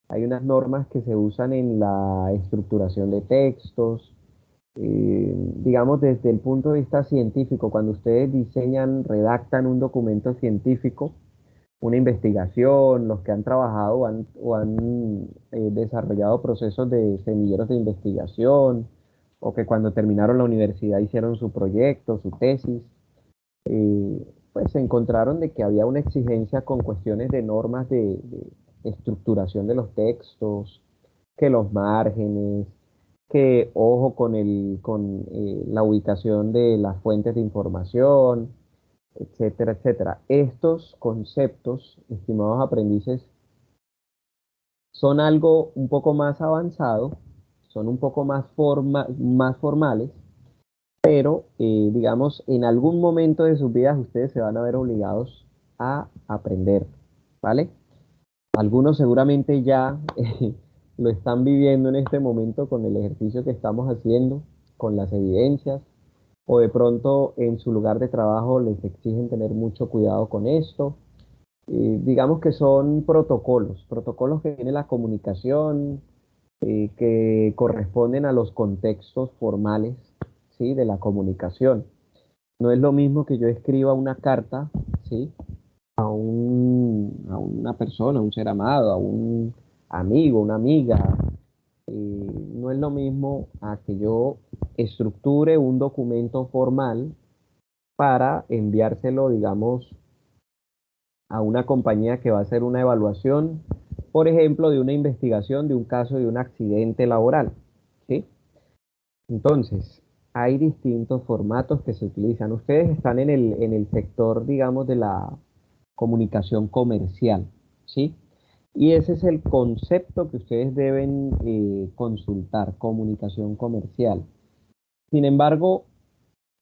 Hay unas normas que se usan en la estructuración de textos, digamos desde el punto de vista científico, cuando ustedes diseñan, redactan un documento científico, una investigación, los que han trabajado o han desarrollado procesos de semilleros de investigación, o que cuando terminaron la universidad hicieron su proyecto, su tesis, pues se encontraron de que había una exigencia con cuestiones de normas de estructuración de los textos, que los márgenes, que ojo con la ubicación de las fuentes de información, etcétera, etcétera. Estos conceptos, estimados aprendices, son algo un poco más avanzado, son un poco más formales, pero digamos, en algún momento de sus vidas ustedes se van a ver obligados a aprender, ¿vale? Algunos seguramente ya lo están viviendo en este momento con el ejercicio que estamos haciendo, con las evidencias, o de pronto en su lugar de trabajo les exigen tener mucho cuidado con esto. Digamos que son protocolos que tiene la comunicación, que corresponden a los contextos formales, ¿sí? De la comunicación. No es lo mismo que yo escriba una carta, ¿sí? A una persona, a un ser amado, a un amigo, una amiga. No es lo mismo a que yo estructure un documento formal para enviárselo, digamos, a una compañía que va a hacer una evaluación, por ejemplo, de una investigación de un caso de un accidente laboral, ¿sí? Entonces, hay distintos formatos que se utilizan. Ustedes están en el sector, digamos, de la comunicación comercial, ¿sí? Y ese es el concepto que ustedes deben consultar, comunicación comercial. Sin embargo,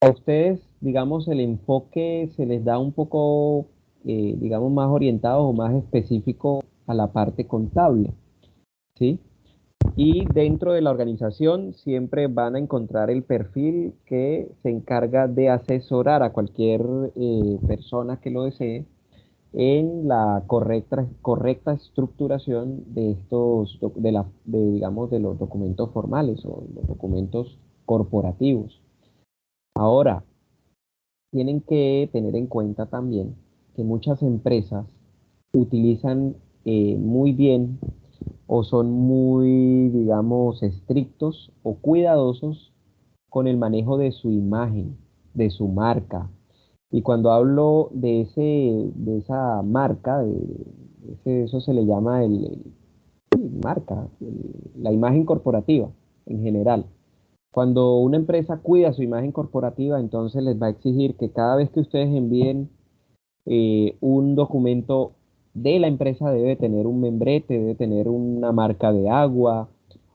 a ustedes, digamos, el enfoque se les da un poco, digamos, más orientado o más específico a la parte contable, ¿sí? Y dentro de la organización siempre van a encontrar el perfil que se encarga de asesorar a cualquier persona que lo desee en la correcta estructuración de digamos, de los documentos formales o los documentos corporativos. Ahora, tienen que tener en cuenta también que muchas empresas utilizan muy bien o son muy, digamos, estrictos o cuidadosos con el manejo de su imagen, de su marca. Y cuando hablo de esa marca, eso se le llama marca, la imagen corporativa en general. Cuando una empresa cuida su imagen corporativa, entonces les va a exigir que cada vez que ustedes envíen un documento de la empresa debe tener un membrete, debe tener una marca de agua,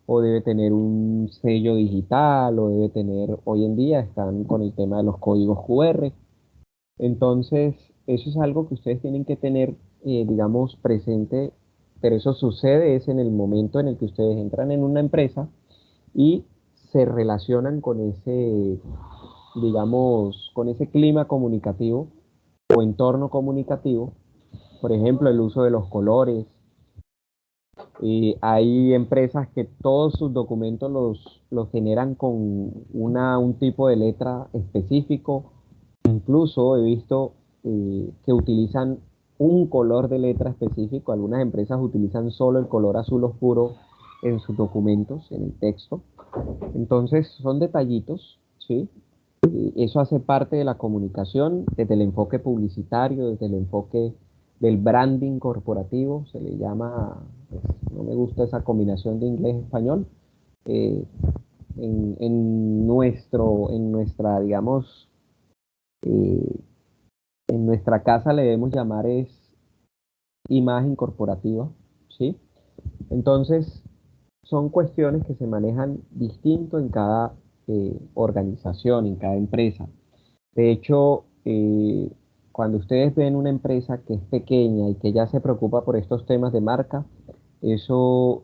o debe tener un sello digital, o debe tener, hoy en día están con el tema de los códigos QR. Entonces, eso es algo que ustedes tienen que tener, digamos, presente, pero eso sucede es en el momento en el que ustedes entran en una empresa y se relacionan con ese, digamos, con ese clima comunicativo o entorno comunicativo. Por ejemplo, el uso de los colores. Y hay empresas que todos sus documentos los generan con un tipo de letra específico. Incluso he visto que utilizan un color de letra específico. Algunas empresas utilizan solo el color azul oscuro en sus documentos, en el texto. Entonces, son detallitos, ¿sí? Y eso hace parte de la comunicación, desde el enfoque publicitario, desde el enfoque del branding corporativo, se le llama, pues, no me gusta esa combinación de inglés-español, eh, en nuestra, digamos, eh, en nuestra casa le debemos llamar es imagen corporativa, ¿sí? Entonces, son cuestiones que se manejan distinto en cada organización, en cada empresa. De hecho, cuando ustedes ven una empresa que es pequeña y que ya se preocupa por estos temas de marca, eso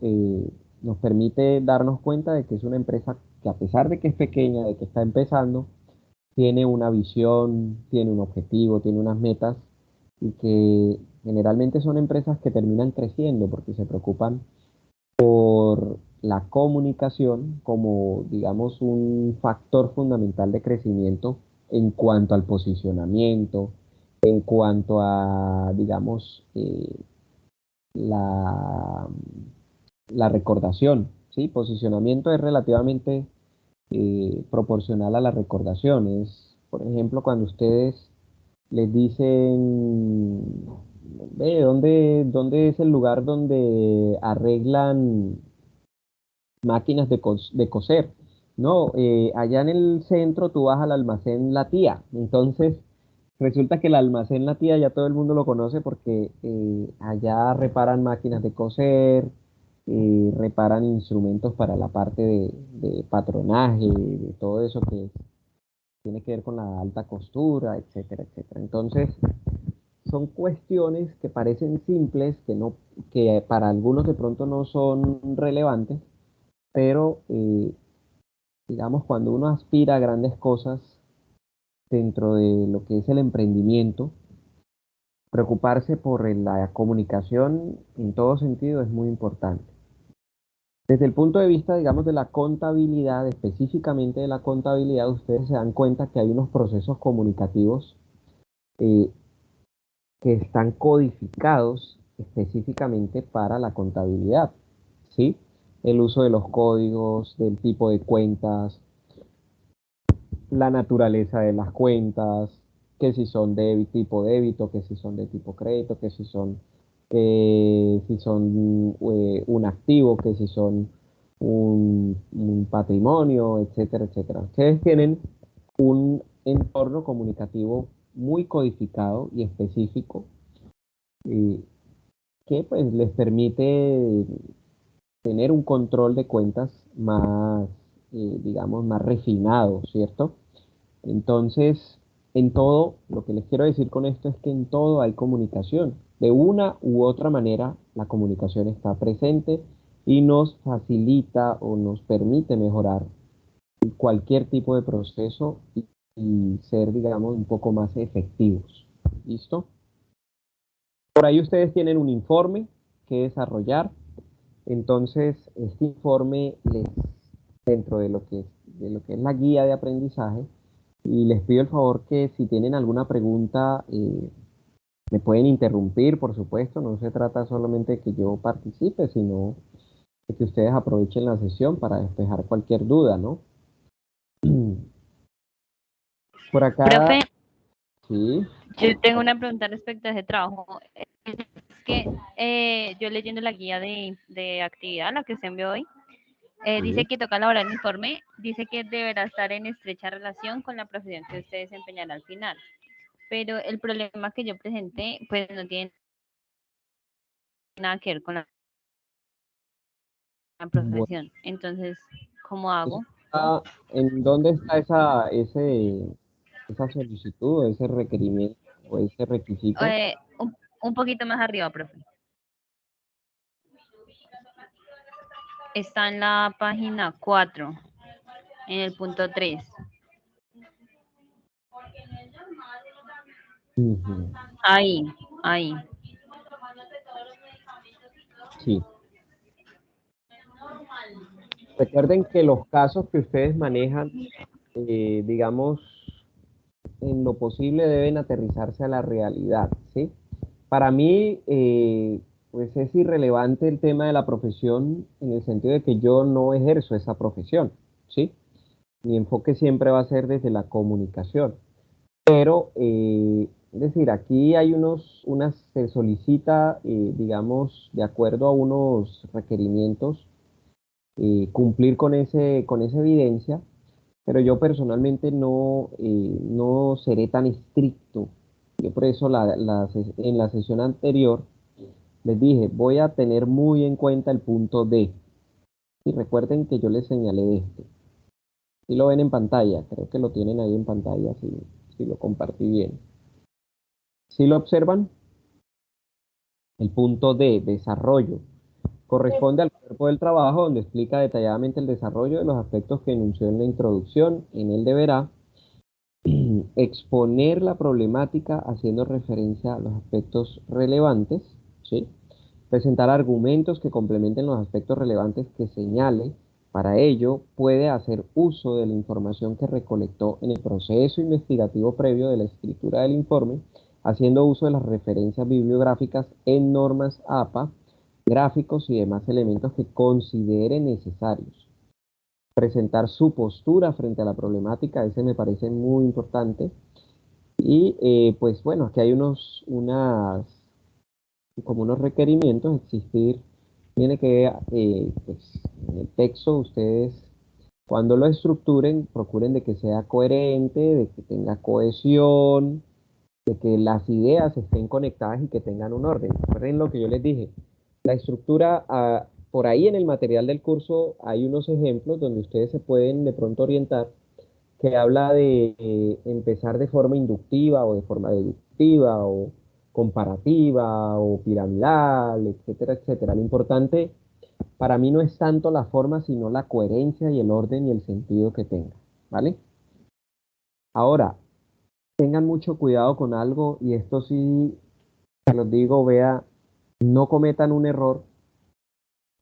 nos permite darnos cuenta de que es una empresa que a pesar de que es pequeña, de que está empezando, tiene una visión, tiene un objetivo, tiene unas metas y que generalmente son empresas que terminan creciendo porque se preocupan por la comunicación como, digamos, un factor fundamental de crecimiento en cuanto al posicionamiento, en cuanto a, digamos, la, la recordación, ¿sí? Posicionamiento es relativamente proporcional a la recordación. Es, por ejemplo, cuando ustedes les dicen, ve, ¿dónde es el lugar donde arreglan máquinas de coser? No, allá en el centro tú vas al almacén La Tía. Entonces, resulta que el almacén La Tía ya todo el mundo lo conoce porque allá reparan máquinas de coser, reparan instrumentos para la parte de patronaje, de todo eso que tiene que ver con la alta costura, etcétera, etcétera. Entonces, son cuestiones que parecen simples, que para algunos de pronto no son relevantes, pero digamos, cuando uno aspira a grandes cosas dentro de lo que es el emprendimiento, preocuparse por la comunicación en todo sentido es muy importante. Desde el punto de vista, digamos, de la contabilidad, específicamente de la contabilidad, ustedes se dan cuenta que hay unos procesos comunicativos eh, que están codificados específicamente para la contabilidad, ¿sí? El uso de los códigos, del tipo de cuentas, la naturaleza de las cuentas, que si son de tipo débito, que si son de tipo crédito, que si son un activo, que si son un patrimonio, etcétera, etcétera. Ustedes tienen un entorno comunicativo muy codificado y específico eh, que pues les permite tener un control de cuentas más, digamos, más refinado, ¿cierto? Entonces, en todo, lo que les quiero decir con esto es que en todo hay comunicación. De una u otra manera, la comunicación está presente y nos facilita o nos permite mejorar cualquier tipo de proceso y ser, digamos, un poco más efectivos. ¿Listo? Por ahí ustedes tienen un informe que desarrollar. Entonces, este informe dentro de lo que es la guía de aprendizaje, y les pido el favor que si tienen alguna pregunta, me pueden interrumpir, por supuesto. No se trata solamente de que yo participe, sino de que ustedes aprovechen la sesión para despejar cualquier duda, ¿no? Por acá, Profe, sí, yo tengo una pregunta respecto a ese trabajo. Es que yo leyendo la guía de actividad, la que se envió hoy, sí. dice que toca elaborar un informe, dice que deberá estar en estrecha relación con la profesión que usted desempeñará al final. Pero el problema que yo presenté, pues no tiene nada que ver con la Bueno, profesión. Entonces, ¿cómo hago? ¿en dónde está esa solicitud, ese requerimiento o ese requisito? Un poquito más arriba, profe. Está en la página 4, en el punto 3. Ujú, Ahí, ahí. sí. Recuerden que los casos que ustedes manejan, digamos, en lo posible deben aterrizarse a la realidad, ¿sí? Para mí, pues es irrelevante el tema de la profesión en el sentido de que yo no ejerzo esa profesión, ¿sí? Mi enfoque siempre va a ser desde la comunicación. Pero, es decir, aquí hay se solicita, digamos, de acuerdo a unos requerimientos, cumplir con esa evidencia, pero yo personalmente no seré tan estricto. Yo por eso en la sesión anterior les dije, voy a tener muy en cuenta el punto D. Y recuerden que yo les señalé esto. Si lo ven en pantalla, creo que lo tienen ahí en pantalla, si lo compartí bien. Si lo observan, el punto D, desarrollo, corresponde al cuerpo del trabajo donde explica detalladamente el desarrollo de los aspectos que enunció en la introducción. En él deberá exponer la problemática haciendo referencia a los aspectos relevantes, ¿sí? Presentar argumentos que complementen los aspectos relevantes que señale. Para ello, puede hacer uso de la información que recolectó en el proceso investigativo previo de la escritura del informe, haciendo uso de las referencias bibliográficas en normas APA, gráficos y demás elementos que considere necesarios. Presentar su postura frente a la problemática, ese me parece muy importante. Y pues bueno, aquí hay como unos requerimientos, tiene que, pues, en el texto ustedes, cuando lo estructuren, procuren de que sea coherente, de que tenga cohesión, de que las ideas estén conectadas y que tengan un orden. Recuerden lo que yo les dije, la estructura, por ahí en el material del curso hay unos ejemplos donde ustedes se pueden de pronto orientar, que habla de empezar de forma inductiva o de forma deductiva o comparativa o piramidal, etcétera, etcétera. Lo importante para mí no es tanto la forma, sino la coherencia y el orden y el sentido que tenga, ¿vale? Ahora, tengan mucho cuidado con algo y esto sí, se los digo, vea, no cometan un error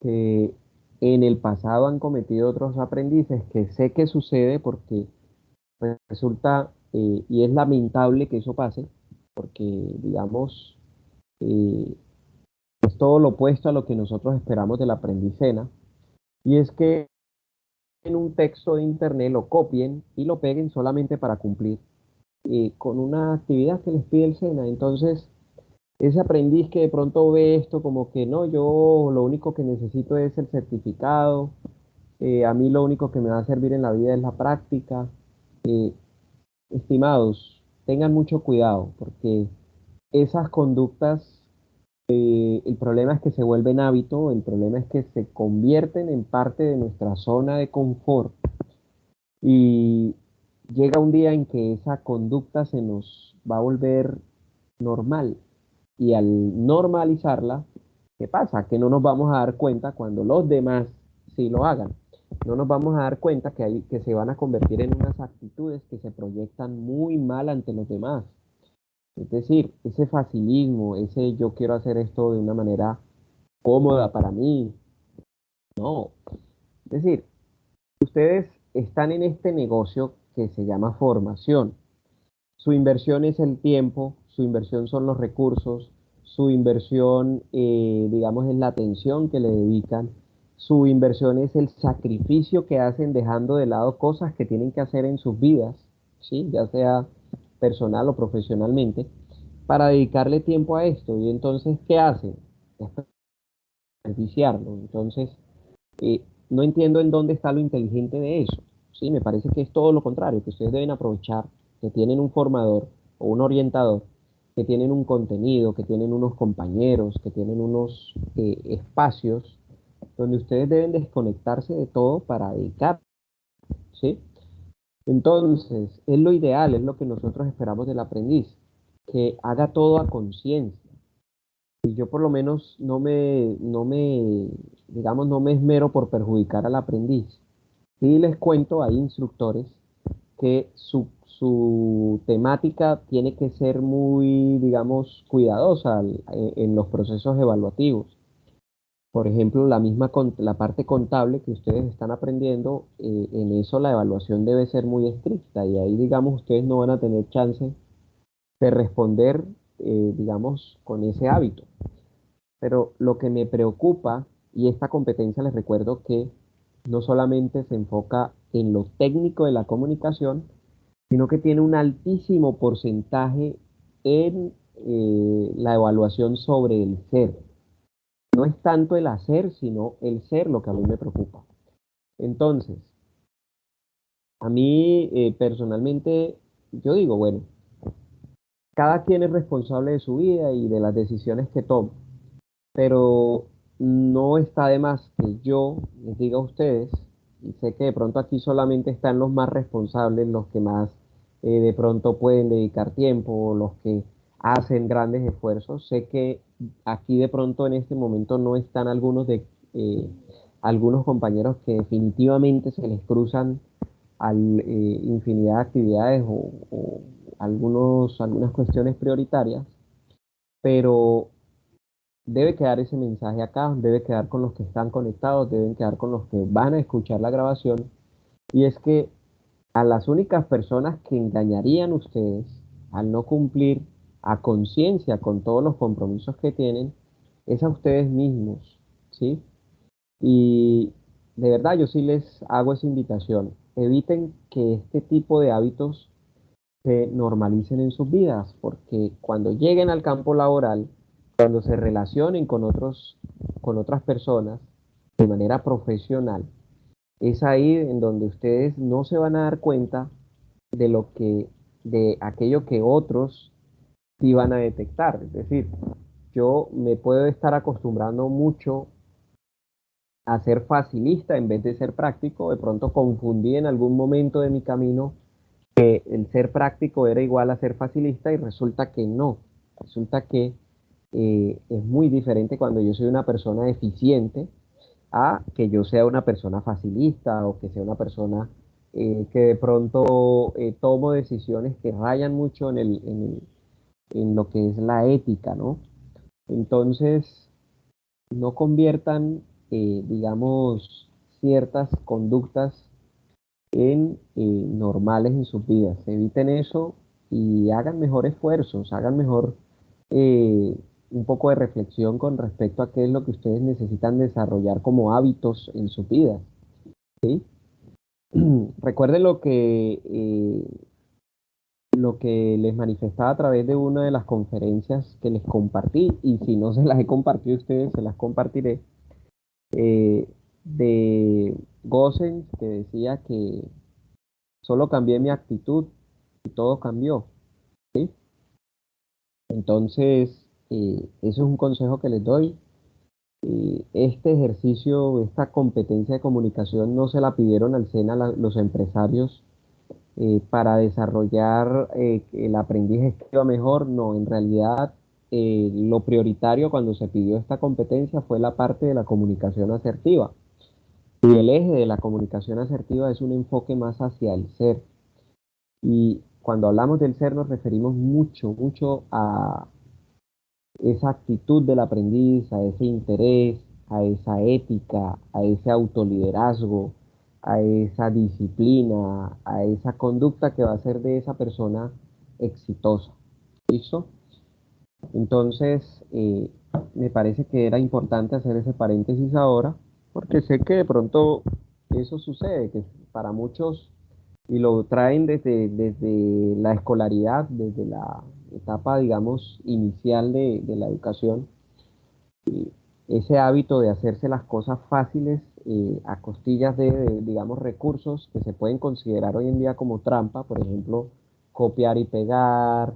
que en el pasado han cometido otros aprendices, que sé que sucede porque pues, resulta, y es lamentable que eso pase, porque, digamos, eh, es todo lo opuesto a lo que nosotros esperamos del aprendicena, y es que en un texto de internet lo copien y lo peguen solamente para cumplir con una actividad que les pide el SENA. Entonces, ese aprendiz que de pronto ve esto como que no, yo lo único que necesito es el certificado, a mí lo único que me va a servir en la vida es la práctica. eh, Estimados, tengan mucho cuidado porque esas conductas, el problema es que se vuelven hábito, el problema es que se convierten en parte de nuestra zona de confort y llega un día en que esa conducta se nos va a volver normal y al normalizarla, ¿qué pasa? Que no nos vamos a dar cuenta cuando los demás sí lo hagan. No nos vamos a dar cuenta que se van a convertir en unas actitudes que se proyectan muy mal ante los demás. Es decir, ese facilismo, ese yo quiero hacer esto de una manera cómoda para mí. No. Es decir, ustedes están en este negocio que se llama formación. Su inversión es el tiempo, su inversión son los recursos, su inversión, digamos, es la atención que le dedican, su inversión es el sacrificio que hacen dejando de lado cosas que tienen que hacer en sus vidas, ¿sí? Ya sea personal o profesionalmente, para dedicarle tiempo a esto. Y entonces, ¿qué hacen? Desperdiciarlo. Entonces, no entiendo en dónde está lo inteligente de eso. Sí, me parece que es todo lo contrario, que ustedes deben aprovechar que tienen un formador o un orientador que tienen un contenido, que tienen unos compañeros, que tienen unos espacios donde ustedes deben desconectarse de todo para dedicar, ¿sí? Entonces, es lo ideal, es lo que nosotros esperamos del aprendiz, que haga todo a conciencia. Y yo por lo menos digamos, no me esmero por perjudicar al aprendiz. Sí les cuento, hay instructores que su temática tiene que ser muy, digamos, cuidadosa en los procesos evaluativos. Por ejemplo, la parte contable que ustedes están aprendiendo, en eso la evaluación debe ser muy estricta y ahí, digamos, ustedes no van a tener chance de responder, digamos, con ese hábito. Pero lo que me preocupa, y esta competencia les recuerdo que no solamente se enfoca en lo técnico de la comunicación, sino que tiene un altísimo porcentaje en la evaluación sobre el ser. No es tanto el hacer, sino el ser lo que a mí me preocupa. Entonces, a mí personalmente, yo digo, bueno, cada quien es responsable de su vida y de las decisiones que toma, pero no está de más que yo les diga a ustedes, y sé que de pronto aquí solamente están los más responsables, los que más de pronto pueden dedicar tiempo, los que hacen grandes esfuerzos. Sé que aquí de pronto en este momento no están eh, algunos compañeros que definitivamente se les cruzan infinidad de actividades o algunas cuestiones prioritarias, pero debe quedar ese mensaje acá, debe quedar con los que están conectados, deben quedar con los que van a escuchar la grabación. Y es que a las únicas personas que engañarían ustedes al no cumplir a conciencia con todos los compromisos que tienen, es a ustedes mismos, ¿sí? Y de verdad yo sí les hago esa invitación. Eviten que este tipo de hábitos se normalicen en sus vidas, porque cuando lleguen al campo laboral, cuando se relacionen con otras personas de manera profesional, es ahí en donde ustedes no se van a dar cuenta de aquello que otros sí van a detectar. Es decir, yo me puedo estar acostumbrando mucho a ser facilista en vez de ser práctico. De pronto confundí en algún momento de mi camino que el ser práctico era igual a ser facilista y resulta que no. Resulta que es muy diferente cuando yo soy una persona eficiente a que yo sea una persona facilista o que sea una persona que de pronto tomo decisiones que rayan mucho en lo que es la ética, ¿no? Entonces, no conviertan, digamos, ciertas conductas en normales en sus vidas. Eviten eso y hagan mejor esfuerzos, hagan mejor eh, un poco de reflexión con respecto a qué es lo que ustedes necesitan desarrollar como hábitos en sus vidas, ¿sí? Recuerden lo que les manifestaba a través de una de las conferencias que les compartí, y si no se las he compartido a ustedes, se las compartiré, eh, de Gossens, que decía que solo cambié mi actitud y todo cambió, ¿sí? Entonces, eso es un consejo que les doy. Este ejercicio, esta competencia de comunicación no se la pidieron al SENA los empresarios para desarrollar que el aprendiz escriba mejor. No, en realidad lo prioritario cuando se pidió esta competencia fue la parte de la comunicación asertiva. Y el eje de la comunicación asertiva es un enfoque más hacia el ser. Y cuando hablamos del ser nos referimos mucho a esa actitud del aprendiz, a ese interés, a esa ética, a ese autoliderazgo, a esa disciplina, a esa conducta que va a hacer de esa persona exitosa. ¿Listo? Entonces, me parece que era importante hacer ese paréntesis ahora, porque sé que de pronto eso sucede, que para muchos, y lo traen desde la escolaridad, desde la etapa, digamos, inicial de la educación, ese hábito de hacerse las cosas fáciles a costillas digamos, recursos que se pueden considerar hoy en día como trampa, por ejemplo, copiar y pegar,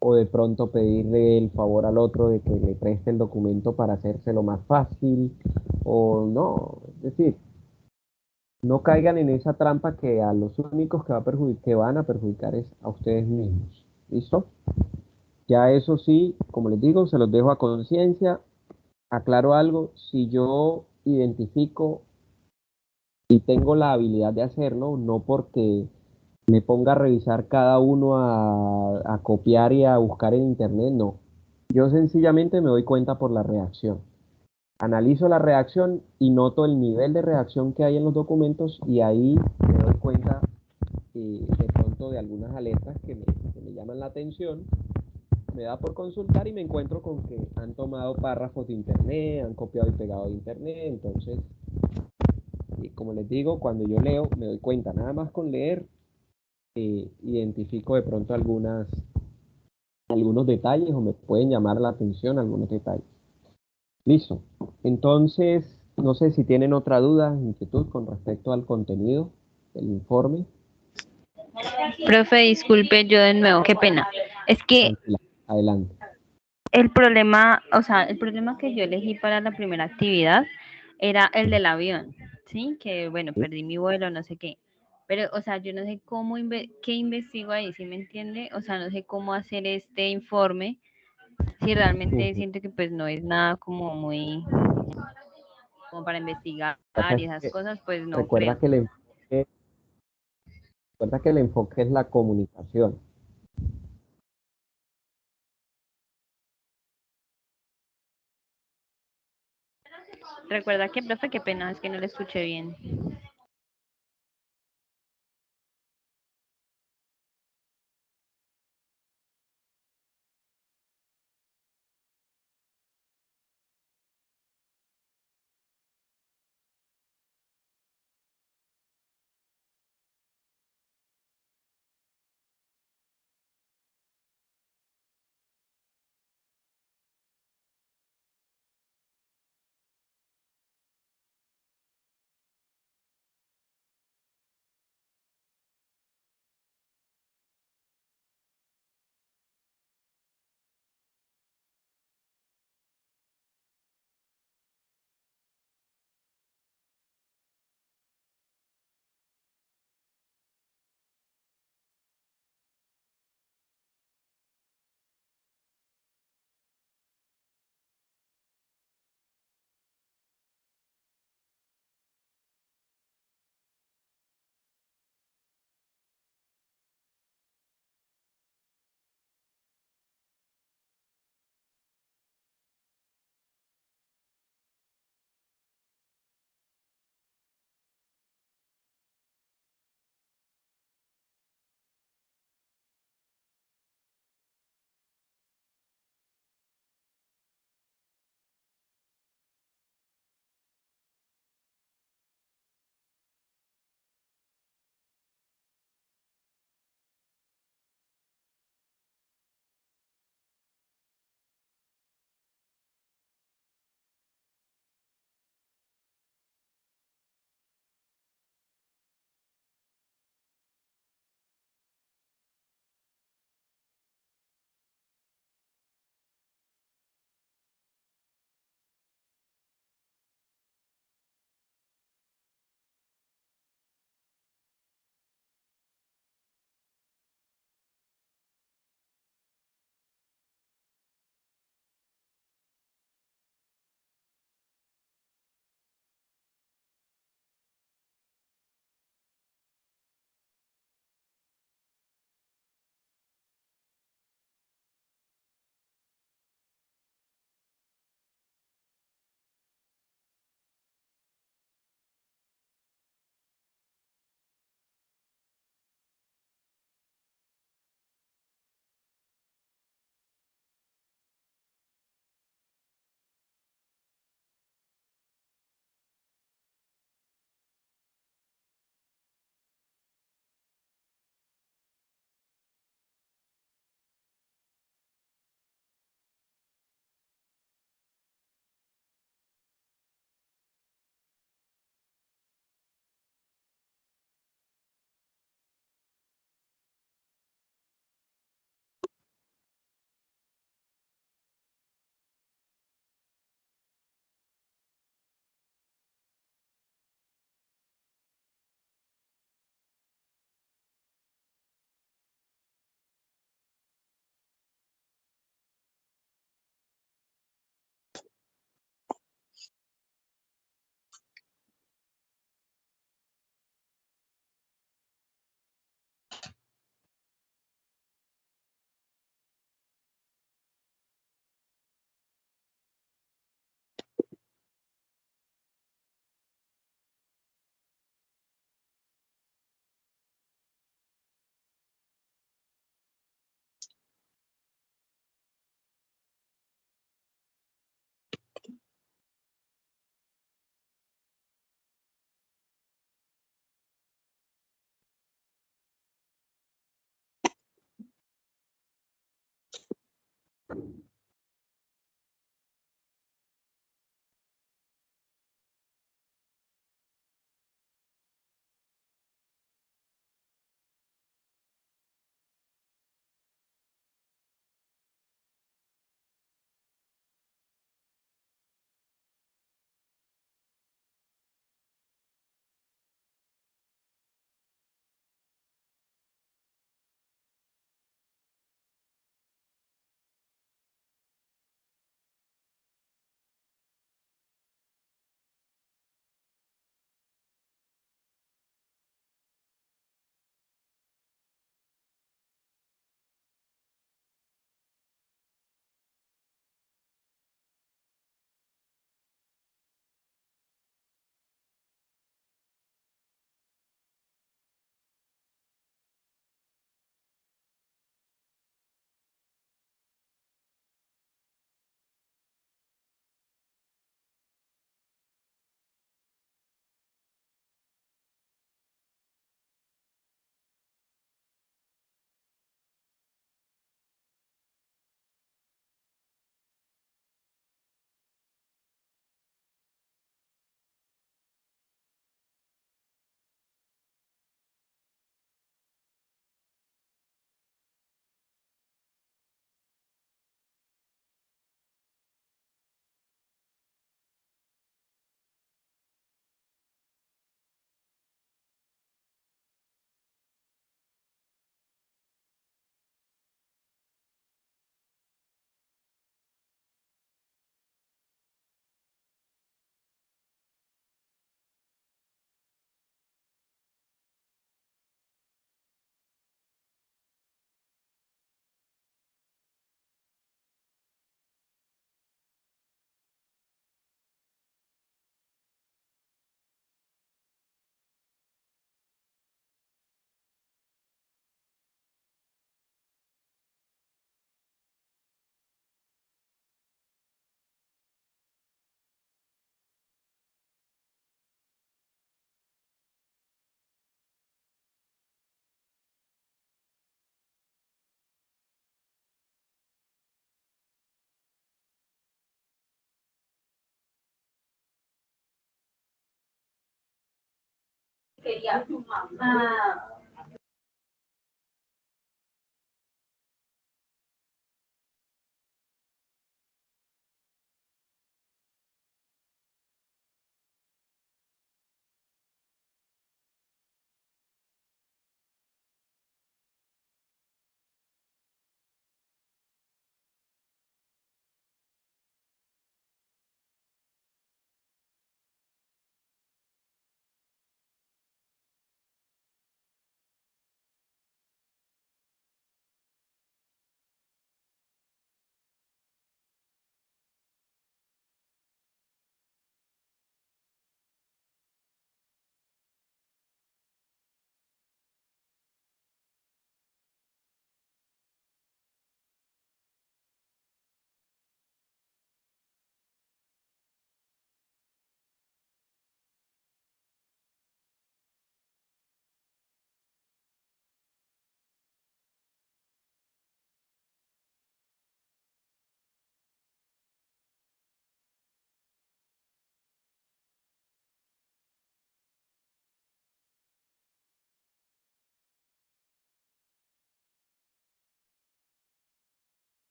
o de pronto pedirle el favor al otro de que le preste el documento para hacérselo más fácil, o no, es decir, no caigan en esa trampa que a los únicos que van a perjudicar es a ustedes mismos. ¿Listo? Ya eso sí, como les digo, se los dejo a conciencia. Aclaro algo, si yo identifico y tengo la habilidad de hacerlo, no porque me ponga a revisar cada uno a copiar y a buscar en internet, no. Yo sencillamente me doy cuenta por la reacción. Analizo la reacción y noto el nivel de reacción que hay en los documentos y ahí me doy cuenta de pronto de algunas alertas que me llaman la atención. Me da por consultar y me encuentro con que han tomado párrafos de internet, han copiado y pegado de internet. Entonces, como les digo, cuando yo leo me doy cuenta, nada más con leer, identifico de pronto algunos detalles o me pueden llamar la atención algunos detalles. Listo. Entonces, no sé si tienen otra duda, inquietud con respecto al contenido del informe. Profe, disculpe, yo de nuevo, qué pena. Es que Tranquila, adelante. el problema, o sea, el problema que yo elegí para la primera actividad era el del avión, ¿sí? Que bueno, ¿Sí? perdí mi vuelo, no sé qué. Pero, o sea, yo no sé cómo, qué investigo ahí, ¿sí me entiende? O sea, no sé cómo hacer este informe, si realmente Ujú. siento que pues no es nada como muy, como para investigar Pasa y es esas que cosas, pues no recuerda creo. que recuerda que el enfoque es la comunicación. Recuerda que, profe, qué pena, es que no le escuché bien.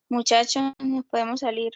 Muchachos, nos podemos salir.